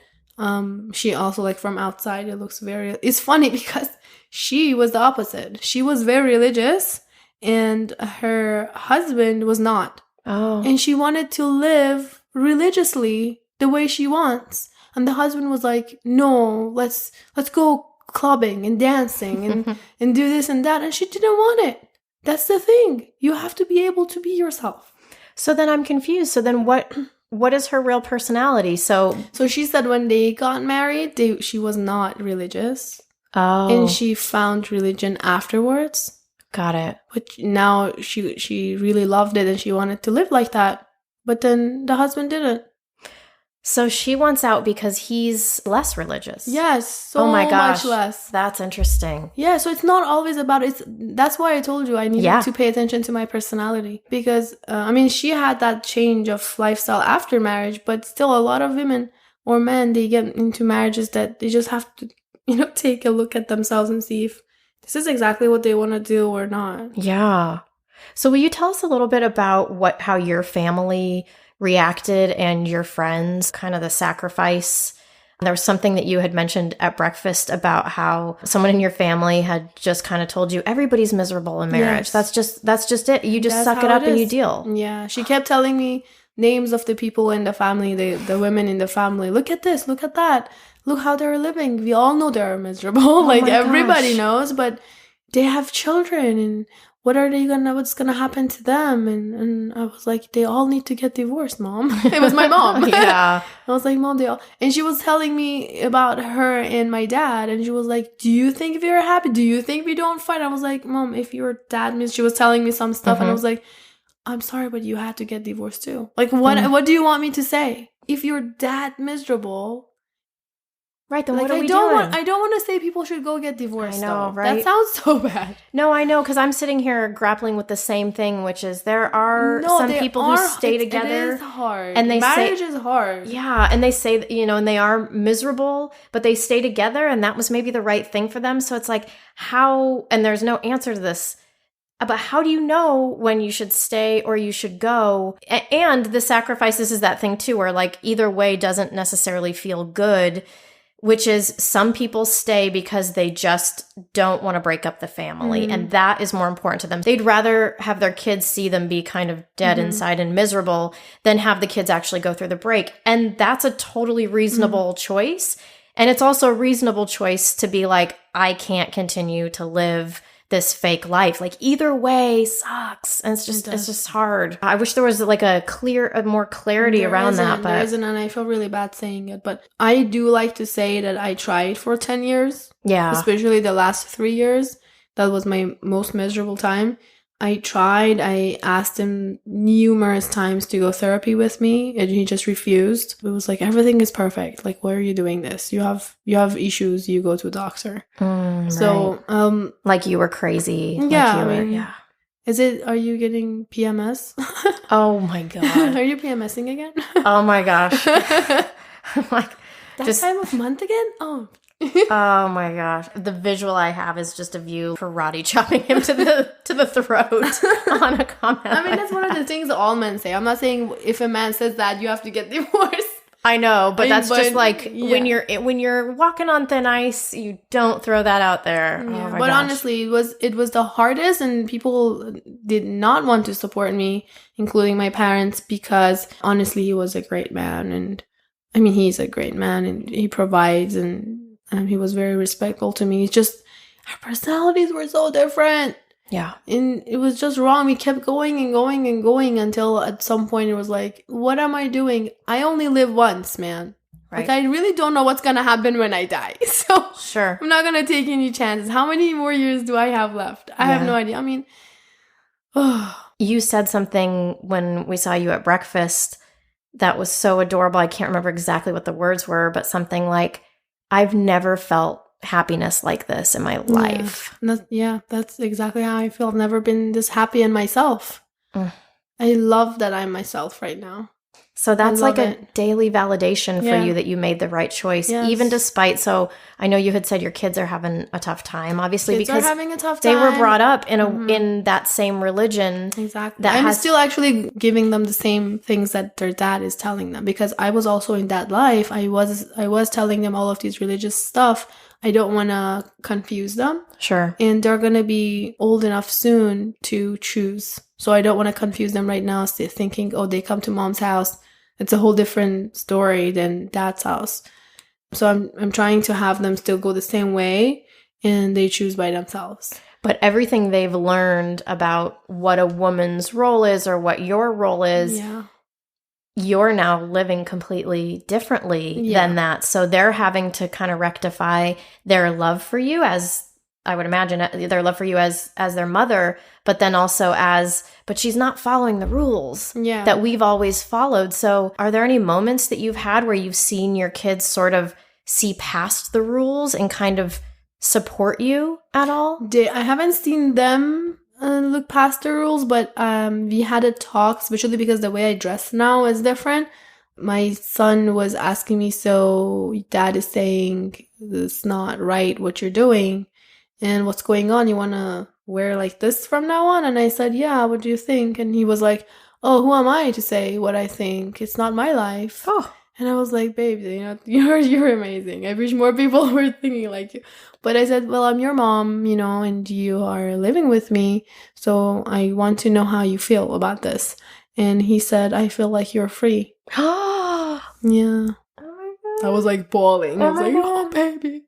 she also like from outside, it's funny because she was the opposite. She was very religious and her husband was not. Oh. And she wanted to live religiously the way she wants. And the husband was like, no, let's go clubbing and dancing and do this and that. And she didn't want it. That's the thing. You have to be able to be yourself. So then I'm confused. So then what is her real personality? So she said when they got married, she was not religious. Oh. And she found religion afterwards. Got it. But now she really loved it and she wanted to live like that. But then the husband didn't. So she wants out because he's less religious. Yes, so much less. That's interesting. Yeah, so it's not always about it. That's why I told you I needed to pay attention to my personality. Because, she had that change of lifestyle after marriage, but still a lot of women or men, they get into marriages that they just have to, take a look at themselves and see if this is exactly what they want to do or not. Yeah. So will you tell us a little bit about how your family reacted and your friends, kind of the sacrifice? There was something that you had mentioned at breakfast about how someone in your family had just kind of told you everybody's miserable in marriage. Yes. That's just it. You just suck it up and you deal. Yeah. She kept telling me names of the people in the family, the women in the family. Look at this, look at that. Look how they're living. We all know they're miserable. Like everybody knows, but they have children and what's gonna happen to them? And I was like, they all need to get divorced, Mom. It was my mom. Yeah. I was like, Mom, and she was telling me about her and my dad, and she was like, do you think we're happy? Do you think we don't fight? I was like, Mom, if your dad she was telling me some stuff, and I was like, I'm sorry, but you had to get divorced too. Like, what do you want me to say? If you're that miserable, right, then like, what are we doing? I don't want to say people should go get divorced. I know, though. right? That sounds so bad. No, I know, because I'm sitting here grappling with the same thing, which is there are some people who stay together. It is hard. And marriage is hard. Yeah, and they say, and they are miserable, but they stay together, and that was maybe the right thing for them. So it's like, how, and there's no answer to this. But how do you know when you should stay or you should go? And the sacrifices is that thing too, where like either way doesn't necessarily feel good, which is some people stay because they just don't want to break up the family. And that is more important to them. They'd rather have their kids see them be kind of dead inside and miserable than have the kids actually go through the break. And that's a totally reasonable choice. And it's also a reasonable choice to be like, I can't continue to live this fake life. Like either way sucks. And it's just hard. I wish there was like a more clarity around that. But there isn't, and I feel really bad saying it. But I do like to say that I tried for 10 years. Yeah. Especially the last 3 years. That was my most miserable time. I tried. I asked him numerous times to go therapy with me, and he just refused. It was like, everything is perfect. Like, why are you doing this? You have issues. You go to a doctor. So, right. Like you were crazy. Yeah. Like are you getting PMS? Oh my God. Are you PMSing again? Oh my gosh. Like that time of month again? Oh. Oh my gosh. The visual I have is just of you karate chopping him to the throat on a comment. I mean, that's one of the things that all men say. I'm not saying if a man says that, you have to get divorced. I know, but that's just like when you're walking on thin ice, you don't throw that out there. Yeah. Oh my but gosh. honestly, it was the hardest, and people did not want to support me, including my parents, because honestly, he was a great man, and I mean, he's a great man, and he provides, and he was very respectful to me. It's just our personalities were so different. Yeah. And it was just wrong. We kept going and going and going until at some point it was like, what am I doing? I only live once, man. Right. Like, I really don't know what's going to happen when I die. So sure. I'm not going to take any chances. How many more years do I have left? I have no idea. I mean, You said something when we saw you at breakfast that was so adorable. I can't remember exactly what the words were, but something like, I've never felt happiness like this in my life. That's exactly how I feel. I've never been this happy in myself. I love that I'm myself right now. So that's like a daily validation for you that you made the right choice, even despite. So I know you had said your kids are having a tough time, obviously, because are having a tough time. They were brought up in in that same religion. Exactly. I'm still actually giving them the same things that their dad is telling them, because I was also in that life. I was telling them all of these religious stuff. I don't want to confuse them. Sure. And they're going to be old enough soon to choose. So I don't want to confuse them right now, thinking, oh, they come to mom's house. It's a whole different story than dad's house. So I'm trying to have them still go the same way, and they choose by themselves. But everything they've learned about what a woman's role is or what your role is, you're now living completely differently than that. So they're having to kind of rectify their love for you, as I would imagine, their love for you as their mother, but then also but she's not following the rules that we've always followed. So are there any moments that you've had where you've seen your kids sort of see past the rules and kind of support you at all? I haven't seen them look past the rules, but we had a talk, especially because the way I dress now is different. My son was asking me, so dad is saying it's not right what you're doing. And what's going on? You want to wear like this from now on? And I said, yeah, what do you think? And he was like, oh, who am I to say what I think? It's not my life. Oh. And I was like, babe, you're amazing. I wish more people were thinking like you. But I said, well, I'm your mom, and you are living with me. So I want to know how you feel about this. And he said, I feel like you're free. Yeah. Oh my God. I was like bawling. I was like, oh, baby.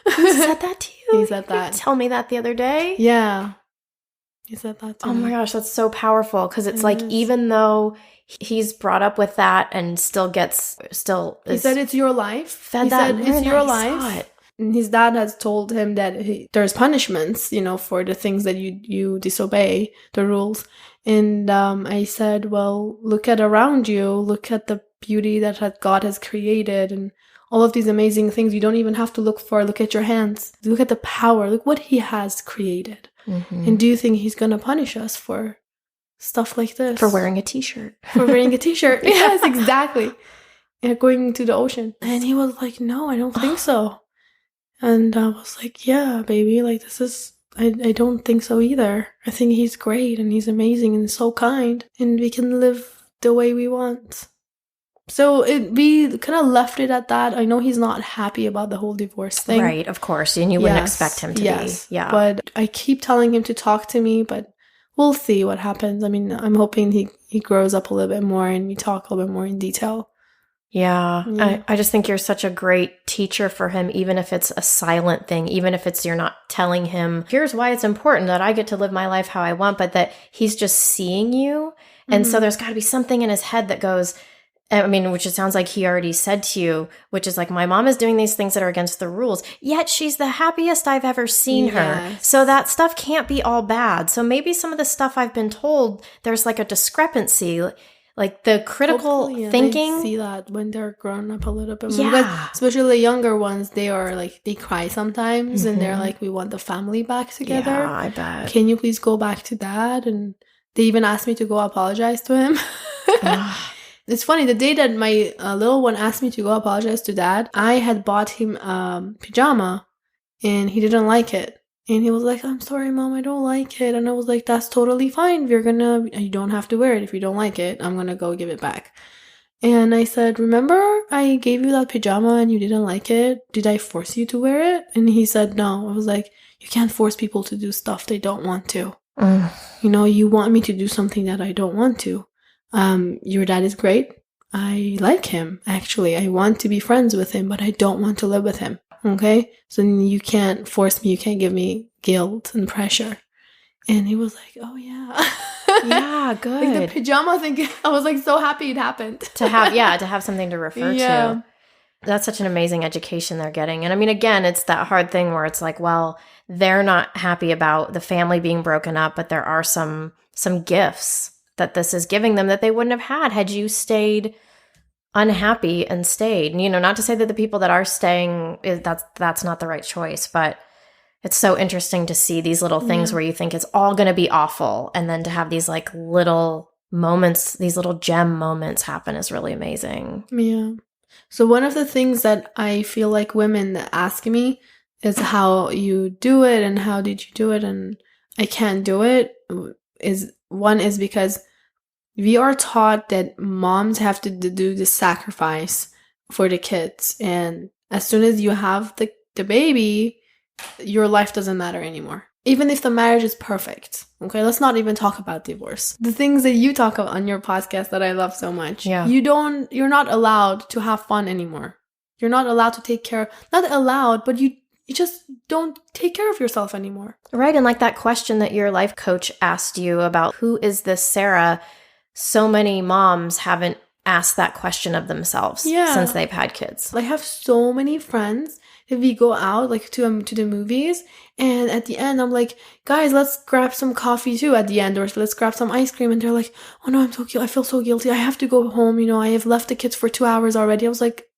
He said that to you? He said that. You tell me that the other day? Yeah. He said that to me. Oh my gosh, that's so powerful, because it's like, even though he's brought up with that and he said it's your life. He said it's your life. And his dad has told him that there's punishments, for the things that you disobey, the rules. And I said, well, look at around you, look at the beauty that God has created, and all of these amazing things you don't even have to look for. Look at your hands. Look at the power. Look what he has created. Mm-hmm. And do you think he's going to punish us for stuff like this? For wearing a t-shirt. For wearing a t-shirt. Yes, exactly. And going to the ocean. And he was like, no, I don't think so. And I was like, yeah, baby, like this is I don't think so either. I think he's great and he's amazing and so kind, and we can live the way we want. So we kind of left it at that. I know he's not happy about the whole divorce thing. Right, of course. And you wouldn't expect him to be. Yeah. But I keep telling him to talk to me, but we'll see what happens. I mean, I'm hoping he grows up a little bit more and we talk a little bit more in detail. Yeah. I just think you're such a great teacher for him, even if it's a silent thing, even if it's you're not telling him, here's why it's important that I get to live my life how I want, but that he's just seeing you. And so there's got to be something in his head that goes, I mean, which it sounds like he already said to you, which is like, my mom is doing these things that are against the rules, yet she's the happiest I've ever seen her. So that stuff can't be all bad. So maybe some of the stuff I've been told, there's like a discrepancy, like the critical thinking. They see that when they're grown up a little bit more. But especially the younger ones, they are like, they cry sometimes and they're like, we want the family back together. Yeah, I bet. Can you please go back to dad? And they even asked me to go apologize to him. It's funny, the day that my little one asked me to go apologize to dad, I had bought him a pajama and he didn't like it. And he was like, I'm sorry, Mom, I don't like it. And I was like, that's totally fine. You don't have to wear it. If you don't like it, I'm going to go give it back. And I said, remember I gave you that pajama and you didn't like it? Did I force you to wear it? And he said, no. I was like, you can't force people to do stuff they don't want to. You know, you want me to do something that I don't want to. Your dad is great. I like him, actually. I want to be friends with him, but I don't want to live with him. Okay? So you can't force me. You can't give me guilt and pressure. And he was like, oh, yeah. Yeah, good. Like the pajama thing, I was like so happy it happened. to have something to refer to. That's such an amazing education they're getting. And I mean, again, it's that hard thing where it's like, well, they're not happy about the family being broken up, but there are some gifts that this is giving them that they wouldn't have had you stayed unhappy and stayed. You know, not to say that the people that are staying, that's not the right choice, but it's so interesting to see these little things where you think it's all going to be awful. And then to have these like little moments, these little gem moments happen is really amazing. Yeah. So one of the things that I feel like women ask me is how you do it and how did you do it, and I can't do it, is because we are taught that moms have to do the sacrifice for the kids. And as soon as you have the baby, your life doesn't matter anymore. Even if the marriage is perfect. Okay, let's not even talk about divorce. The things that you talk about on your podcast that I love so much. Yeah. You're not allowed to have fun anymore. You're not allowed to take care, not allowed, but you just don't take care of yourself anymore. Right. And like that question that your life coach asked you about, who is this Sara? So many moms haven't asked that question of themselves since they've had kids. I have so many friends that we go out like to the movies, and at the end I'm like, guys, let's grab some coffee too at the end, or let's grab some ice cream. And they're like, oh no, I'm so guilty. I feel so guilty. I have to go home. You know, I have left the kids for 2 hours already. I was like,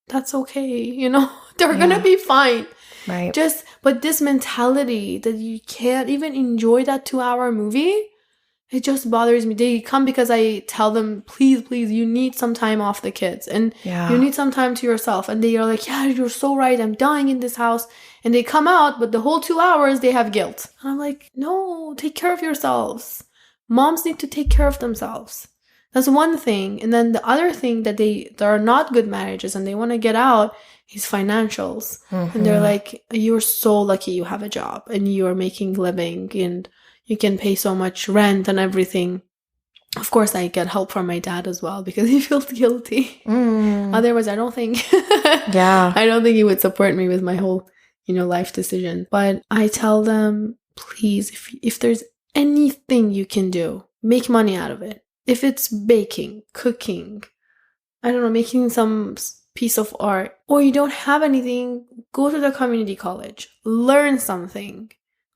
that's okay. You know, they're gonna be fine. Right. But this mentality that you can't even enjoy that 2-hour movie, it just bothers me. They come because I tell them, please, you need some time off the kids. And you need some time to yourself. And they are like, yeah, you're so right. I'm dying in this house. And they come out, but the whole 2 hours, they have guilt. And I'm like, no, take care of yourselves. Moms need to take care of themselves. That's one thing. And then the other thing that there are not good marriages and they want to get out is financials. And they're like, you're so lucky you have a job and you are making living and you can pay so much rent and everything. Of course, I get help from my dad as well because he feels guilty. Otherwise, I don't think he would support me with my whole, life decision. But I tell them, please, if there's anything you can do, make money out of it. If it's baking, cooking, I don't know, making some piece of art, or you don't have anything, go to the community college, learn something.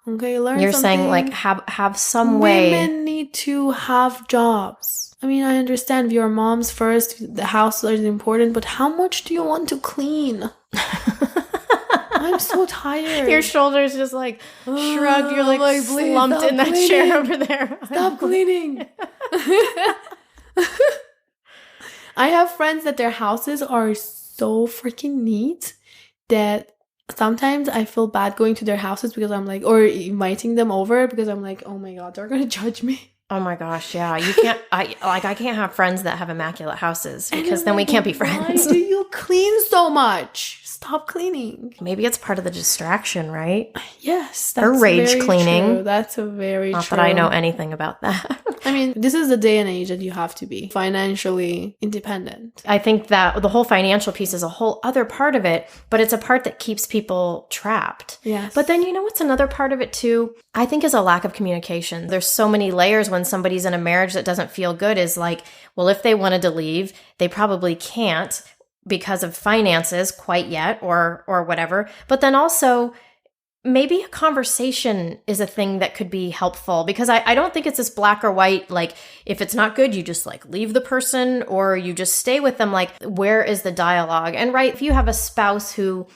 Okay, You're something. Saying like have some way. Women need to have jobs. I mean, I understand we are moms first, the house is important, but how much do you want to clean? I'm so tired. Your shoulders just like shrug. You're like slumped in that chair over there. Stop cleaning. I have friends that their houses are so freaking neat that sometimes I feel bad going to their houses because I'm like, or inviting them over because I'm like, oh my God, they're going to judge me. Oh my gosh, yeah. You can't, I can't have friends that have immaculate houses because then we can't be friends. Why do you clean so much? Stop cleaning. Maybe it's part of the distraction, right? Yes, that's or rage very cleaning. True. That's a very Not true. that I know anything about that. I mean, this is the day and age that you have to be financially independent. I think that the whole financial piece is a whole other part of it, but it's a part that keeps people trapped. Yes. But then you know what's another part of it too? I think is a lack of communication. There's so many layers when somebody's in a marriage that doesn't feel good is like, well, if they wanted to leave, they probably can't because of finances quite yet or whatever. But then also maybe a conversation is a thing that could be helpful because I don't think it's this black or white, like if it's not good, you just like leave the person or you just stay with them. Like, where is the dialogue? And right, if you have a spouse who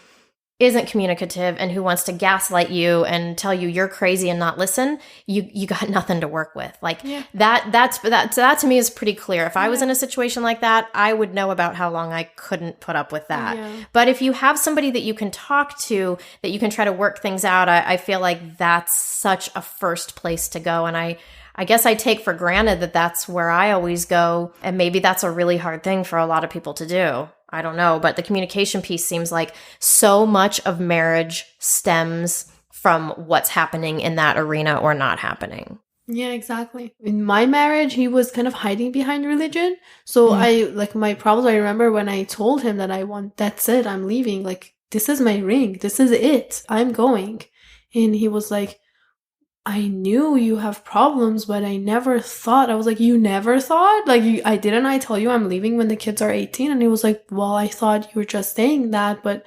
isn't communicative and who wants to gaslight you and tell you you're crazy and not listen, you got nothing to work with. Like that to me is pretty clear. If I was in a situation like that, I would know about how long I couldn't put up with that. Yeah. But if you have somebody that you can talk to, that you can try to work things out, I feel like that's such a first place to go. And I guess I take for granted that that's where I always go. And maybe that's a really hard thing for a lot of people to do. I don't know, but the communication piece seems like so much of marriage stems from what's happening in that arena or not happening. Yeah, exactly. In my marriage, he was kind of hiding behind religion. So my problems, I remember when I told him that that's it, I'm leaving. Like, this is my ring. This is it. I'm going. And he was like, I knew you have problems, but I never thought. I was like, you never thought? Like, I tell you I'm leaving when the kids are 18? And he was like, well, I thought you were just saying that, but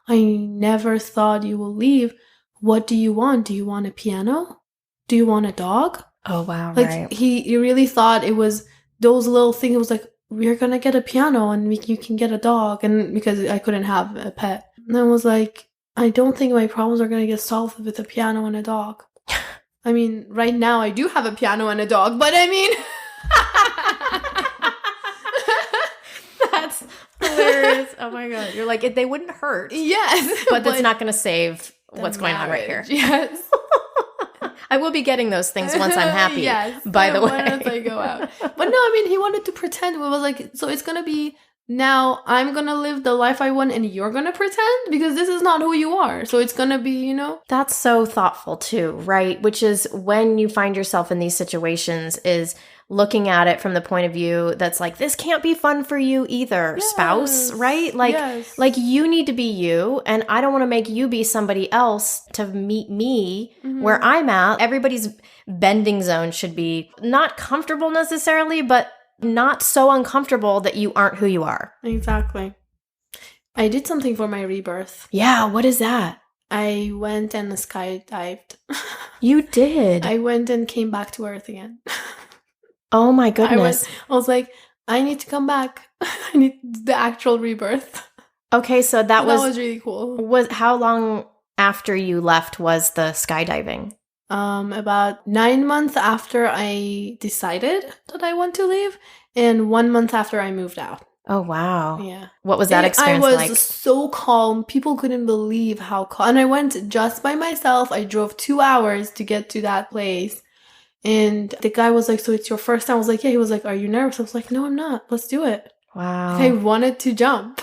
I never thought you will leave. What do you want? Do you want a piano? Do you want a dog? Oh, wow, like, right. He really thought it was those little things. It was like, we're going to get a piano and you can get a dog. And because I couldn't have a pet. And I was like, I don't think my problems are going to get solved with a piano and a dog. I mean, right now I do have a piano and a dog, but I mean... That's hilarious. Oh my God. You're like, they wouldn't hurt. Yes. But that's not going to save what's going on right here. Yes. I will be getting those things once I'm happy, yes, by the way. Once I go out. But no, I mean, he wanted to pretend. It was like, so it's going to be... Now I'm going to live the life I want and you're going to pretend because this is not who you are. So it's going to be, That's so thoughtful too, right? Which is when you find yourself in these situations is looking at it from the point of view that's like, this can't be fun for you either, yes, spouse, right? Like, yes, like you need to be you and I don't want to make you be somebody else to meet me where I'm at. Everybody's bending zone should be not comfortable necessarily, but not so uncomfortable that you aren't who you are. Exactly. I did something for my rebirth. Yeah, what is that? I went and skydived. You did? I went and came back to Earth again. Oh my goodness. I was like, I need to come back. I need the actual rebirth. Okay, so that was really cool. How long after you left was the skydiving? About 9 months after I decided that I want to leave and 1 month after I moved out. Oh, wow. Yeah. What was that experience like? I was so calm. People couldn't believe how calm. And I went just by myself. I drove 2 hours to get to that place. And the guy was like, so it's your first time? I was like, yeah. He was like, are you nervous? I was like, no, I'm not. Let's do it. Wow. Like, I wanted to jump.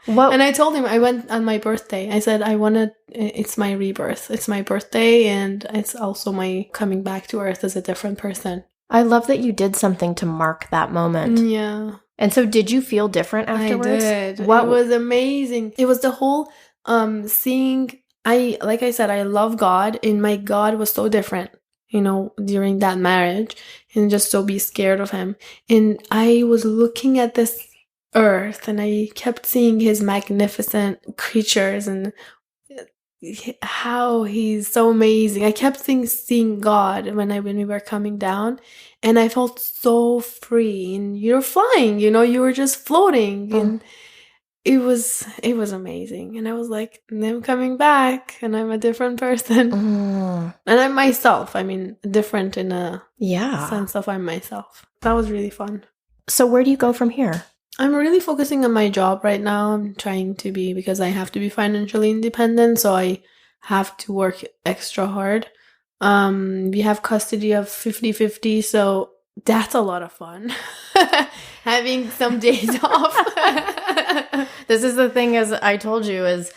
What? And I told him I went on my birthday. I said, it's my rebirth. It's my birthday and it's also my coming back to Earth as a different person. I love that you did something to mark that moment. Yeah. And so did you feel different afterwards? I did. It was amazing. It was the whole seeing, like I said, I love God and my God was so different, during that marriage and just so be scared of him. And I was looking at this Earth and I kept seeing his magnificent creatures and how he's so amazing. I kept seeing God when we were coming down and I felt so free and you're flying, you were just floating and it was amazing. And I was like, I'm coming back and I'm a different person. And I'm myself. I mean, different in a sense of I'm myself. That was really fun. So where do you go from here? I'm really focusing on my job right now. I'm trying to be, because I have to be financially independent, so I have to work extra hard. We have custody of 50-50, so that's a lot of fun. Having some days off. This is the thing, as I told you, is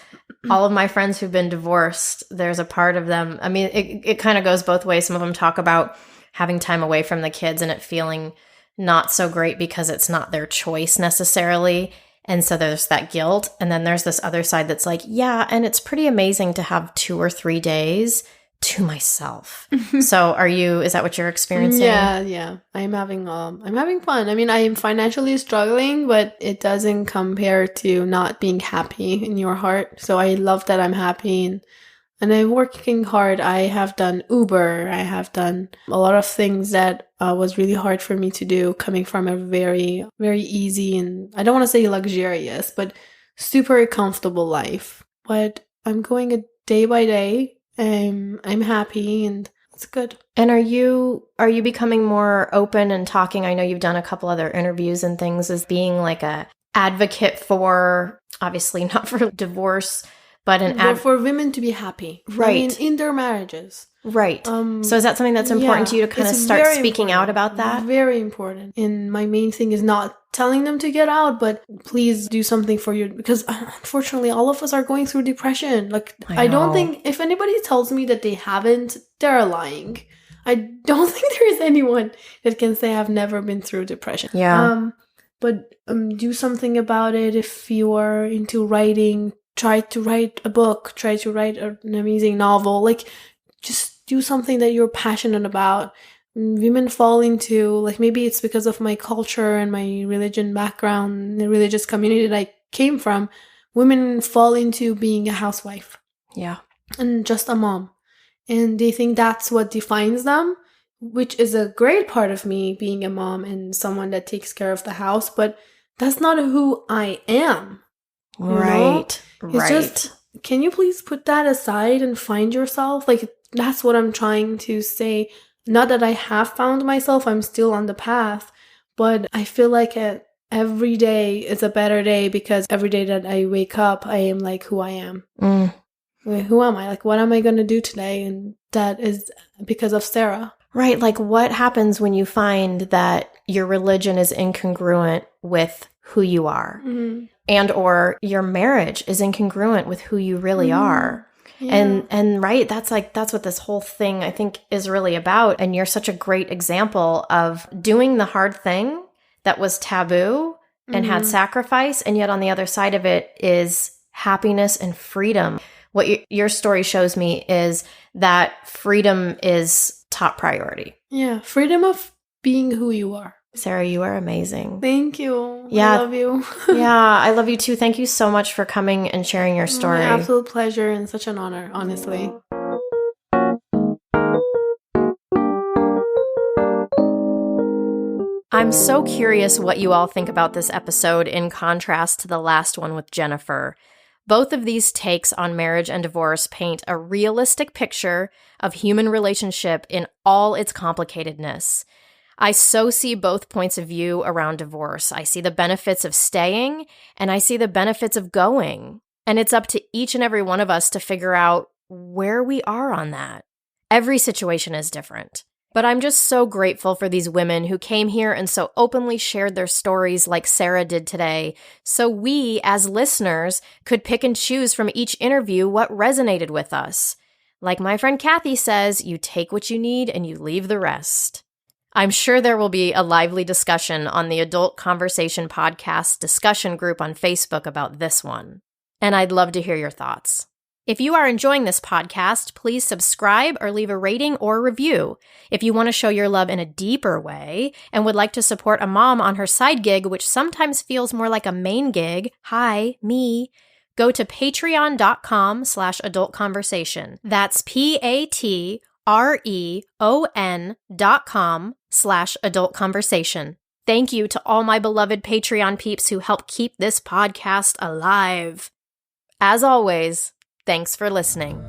all of my friends who've been divorced, there's a part of them. I mean, it kind of goes both ways. Some of them talk about having time away from the kids and it feeling not so great because it's not their choice necessarily. And so there's that guilt. And then there's this other side that's like, yeah, and it's pretty amazing to have 2 or 3 days to myself. So is that what you're experiencing? Yeah. I'm having fun. I mean, I am financially struggling, but it doesn't compare to not being happy in your heart. So I love that I'm happy and I'm working hard. I have done Uber. I have done a lot of things that was really hard for me to do, coming from a very, very easy and I don't want to say luxurious, but super comfortable life. But I'm going a day by day. I'm happy and it's good. And are you becoming more open and talking? I know you've done a couple other interviews and things as being like a advocate for, obviously not for divorce, but for women to be happy, right? I mean, in their marriages, right? So is that something that's important to you to kind of start speaking out about that? Very important. And my main thing is not telling them to get out, but please do something for you, because unfortunately all of us are going through depression. Like, I don't think, if anybody tells me that they haven't, they're lying. I don't think there is anyone that can say I've never been through depression. Yeah. But do something about it. If you are into writing, try to write a book, try to write an amazing novel. Like, just do something that you're passionate about. Women fall into, like, maybe it's because of my culture and my religion background, the religious community that I came from, women fall into being a housewife. Yeah. And just a mom. And they think that's what defines them, which is a great part of me, being a mom and someone that takes care of the house, but that's not who I am. Right. It's just, can you please put that aside and find yourself? Like, that's what I'm trying to say. Not that I have found myself, I'm still on the path, but I feel like every day is a better day, because every day that I wake up, I am like who I am. Who am I? Like, what am I going to do today? And that is because of Sara. Right. Like, what happens when you find that your religion is incongruent with who you are? Mm-hmm. And or your marriage is incongruent with who you really are. Yeah. And right, that's what this whole thing I think is really about. And you're such a great example of doing the hard thing that was taboo and had sacrifice. And yet on the other side of it is happiness and freedom. What your story shows me is that freedom is top priority. Yeah. Freedom of being who you are. Sara, you are amazing. Thank you. Yeah. I love you. Yeah, I love you too. Thank you so much for coming and sharing your story. My absolute pleasure and such an honor, honestly. I'm so curious what you all think about this episode in contrast to the last one with Jennifer. Both of these takes on marriage and divorce paint a realistic picture of human relationship in all its complicatedness. I so see both points of view around divorce. I see the benefits of staying, and I see the benefits of going. And it's up to each and every one of us to figure out where we are on that. Every situation is different. But I'm just so grateful for these women who came here and so openly shared their stories like Sara did today, so we, as listeners, could pick and choose from each interview what resonated with us. Like my friend Kathy says, you take what you need and you leave the rest. I'm sure there will be a lively discussion on the Adult Conversation Podcast discussion group on Facebook about this one. And I'd love to hear your thoughts. If you are enjoying this podcast, please subscribe or leave a rating or review. If you want to show your love in a deeper way and would like to support a mom on her side gig, which sometimes feels more like a main gig, hi, me, go to patreon.com/adultconversation. That's patreon.com/adultconversation. Thank you to all my beloved Patreon peeps who help keep this podcast alive. As always, thanks for listening.